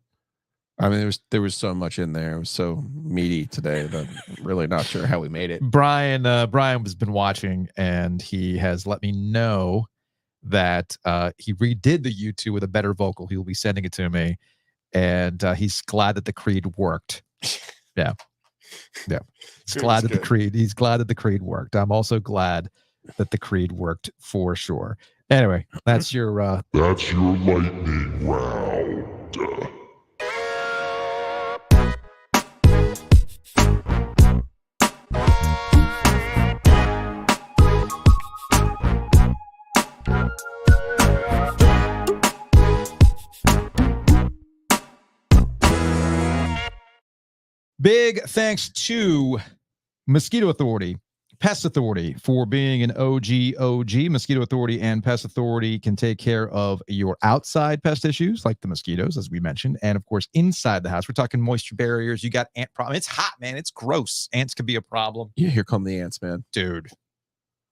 [SPEAKER 2] I mean, there was so much in there. It was so meaty today that I'm really not sure how we made it.
[SPEAKER 1] Brian has been watching, and he has let me know that he redid the U2 with a better vocal. He will be sending it to me, and he's glad that the Creed worked. Yeah. He's glad that the Creed worked. I'm also glad that the Creed worked for sure. Anyway, that's your
[SPEAKER 8] lightning round.
[SPEAKER 1] Big thanks to Mosquito Authority, Pest Authority for being an OG. Mosquito Authority and Pest Authority can take care of your outside pest issues like the mosquitoes, as we mentioned, and of course inside the house. We're talking moisture barriers. You got ant problem. It's hot, man. It's gross. Ants could be a problem.
[SPEAKER 2] Yeah, here come the ants, man.
[SPEAKER 1] Dude.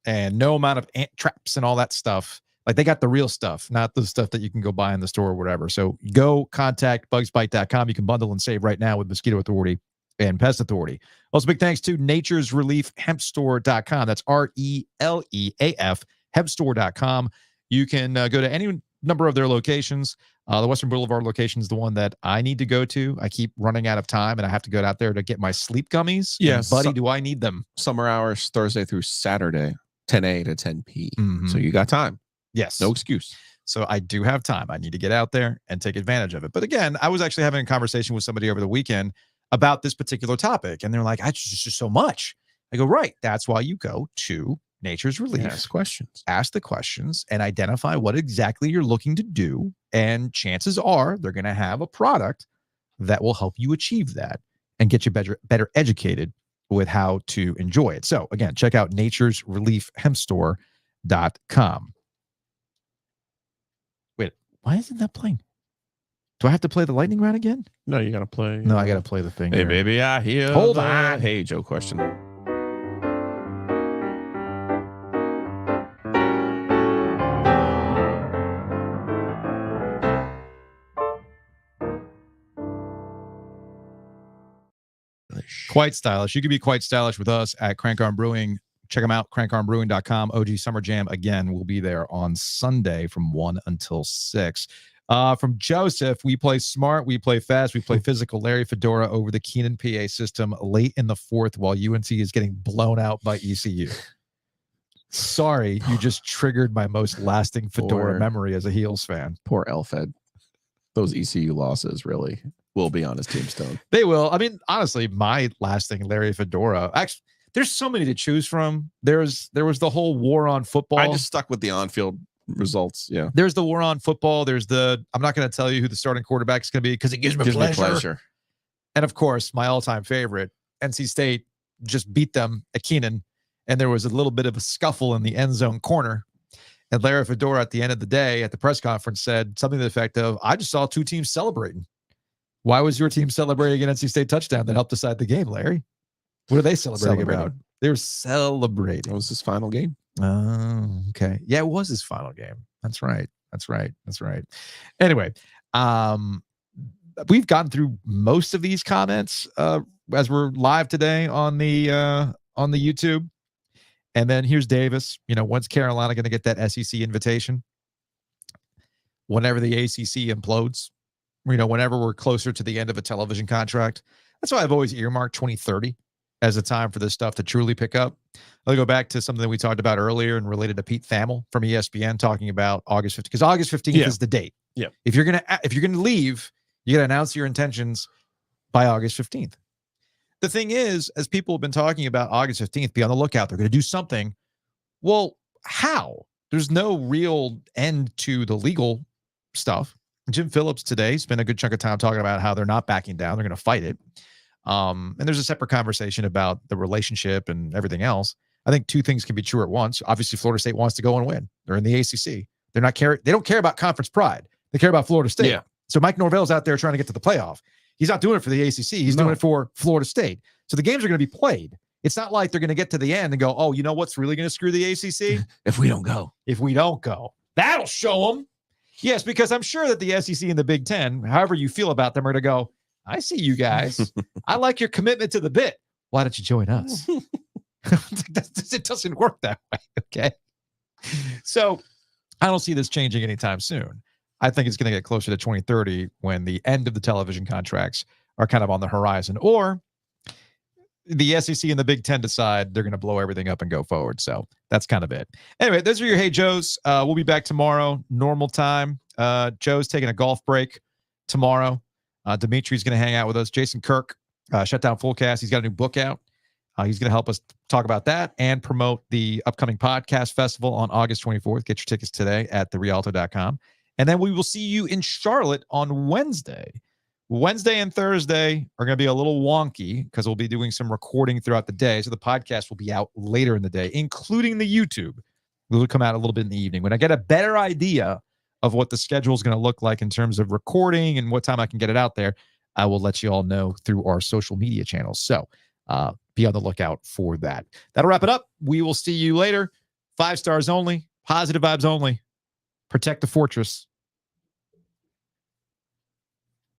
[SPEAKER 1] And no amount of ant traps and all that stuff. Like they got the real stuff, not the stuff that you can go buy in the store or whatever. So go contact bugsbite.com. You can bundle and save right now with Mosquito Authority and Pest Authority. Also, big thanks to Nature's Relief Hempstore.com. That's RELEAF Hempstore.com. You can go to any number of their locations. The Western Boulevard location is the one that I need to go to. I keep running out of time, and I have to go out there to get my sleep gummies.
[SPEAKER 2] Yes,
[SPEAKER 1] buddy, do I need them?
[SPEAKER 2] Summer hours, Thursday through Saturday, 10 a to 10 p. So you got time.
[SPEAKER 1] Yes.
[SPEAKER 2] No excuse.
[SPEAKER 1] So I do have time. I need to get out there and take advantage of it. But again, I was actually having a conversation with somebody over the weekend about this particular topic. And they're like, it's just so much. I go, right. That's why you go to Nature's Relief. Ask the questions and identify what exactly you're looking to do. And chances are they're going to have a product that will help you achieve that. and get you better educated with how to enjoy it. So again, check out naturesreliefhempstore.com. Wait, why isn't that playing? Do I have to play the lightning round again?
[SPEAKER 2] No, you got to play.
[SPEAKER 1] No, I got to play the thing.
[SPEAKER 2] Hey,
[SPEAKER 1] here.
[SPEAKER 2] baby, I hear.
[SPEAKER 1] Hold
[SPEAKER 2] the
[SPEAKER 1] on.
[SPEAKER 2] Hey, Joe question.
[SPEAKER 1] Quite stylish. You can be quite stylish with us at Crank Arm Brewing. Check them out, crankarmbrewing.com. OG Summer Jam, again, will be there on Sunday from 1 until 6. From Joseph, we play smart, we play fast, we play physical. Larry Fedora over the Keenan PA system late in the fourth while UNC is getting blown out by ECU. Sorry, you just triggered my most lasting Fedora memory as a Heels fan.
[SPEAKER 2] Poor Elfed. Those ECU losses really will be on his tombstone.
[SPEAKER 1] They will. I mean, honestly, my lasting Larry Fedora. Actually, there's so many to choose from. There was the whole war on football.
[SPEAKER 2] I just stuck with the on-field results. Yeah.
[SPEAKER 1] There's the war on football. There's the, I'm not going to tell you who the starting quarterback is going to be because it gives me pleasure. And of course, my all-time favorite, NC State just beat them at Keenan, and there was a little bit of a scuffle in the end zone corner. And Larry Fedora at the end of the day at the press conference said something to the effect of, I just saw two teams celebrating. Why was your team celebrating an NC State touchdown that helped decide the game, Larry? What are they celebrating about? They were celebrating.
[SPEAKER 2] That was his final game.
[SPEAKER 1] Oh, okay. Yeah, it was his final game. That's right. Anyway, we've gotten through most of these comments as we're live today on the YouTube. And then here's Davis. When's Carolina going to get that SEC invitation? Whenever the ACC implodes. Whenever we're closer to the end of a television contract. That's why I've always earmarked 2030 as a time for this stuff to truly pick up. I'll go back to something that we talked about earlier and related to Pete Thamel from ESPN talking about August 15th, because August 15th is the date.
[SPEAKER 2] Yeah.
[SPEAKER 1] If you're gonna leave, you gotta announce your intentions by August 15th. The thing is, as people have been talking about August 15th, be on the lookout. They're going to do something. Well, how? There's no real end to the legal stuff. Jim Phillips today spent a good chunk of time talking about how they're not backing down. They're going to fight it. And there's a separate conversation about the relationship and everything else. I think two things can be true at once. Obviously, Florida State wants to go and win. They're in the ACC. They don't care about conference pride. They care about Florida State.
[SPEAKER 2] Yeah.
[SPEAKER 1] So Mike Norvell's out there trying to get to the playoff. He's not doing it for the ACC. He's doing it for Florida State. So the games are going to be played. It's not like they're going to get to the end and go, oh, you know what's really going to screw the ACC?
[SPEAKER 2] If we don't go.
[SPEAKER 1] That'll show them. Yes, because I'm sure that the SEC and the Big Ten, however you feel about them, are going to go, I see you guys. I like your commitment to the bit. Why don't you join us? It doesn't work that way, okay? So I don't see this changing anytime soon. I think it's going to get closer to 2030 when the end of the television contracts are kind of on the horizon, or the SEC and the Big Ten decide they're going to blow everything up and go forward. So that's kind of it. Anyway, those are your Hey Joes. We'll be back tomorrow, normal time. Joe's taking a golf break tomorrow. Dimitri's going to hang out with us. Jason Kirk, Shutdown Fullcast. He's got a new book out. He's going to help us talk about that and promote the upcoming podcast festival on August 24th. Get your tickets today at therialto.com. And then we will see you in Charlotte on Wednesday. Wednesday and Thursday are going to be a little wonky because we'll be doing some recording throughout the day. So the podcast will be out later in the day, including the YouTube. It will come out a little bit in the evening. When I get a better idea of what the schedule is going to look like in terms of recording and what time I can get it out there, I will let you all know through our social media channels. So be on the lookout for that. That'll wrap it up. We will see you later. 5 stars only, positive vibes only. Protect the fortress.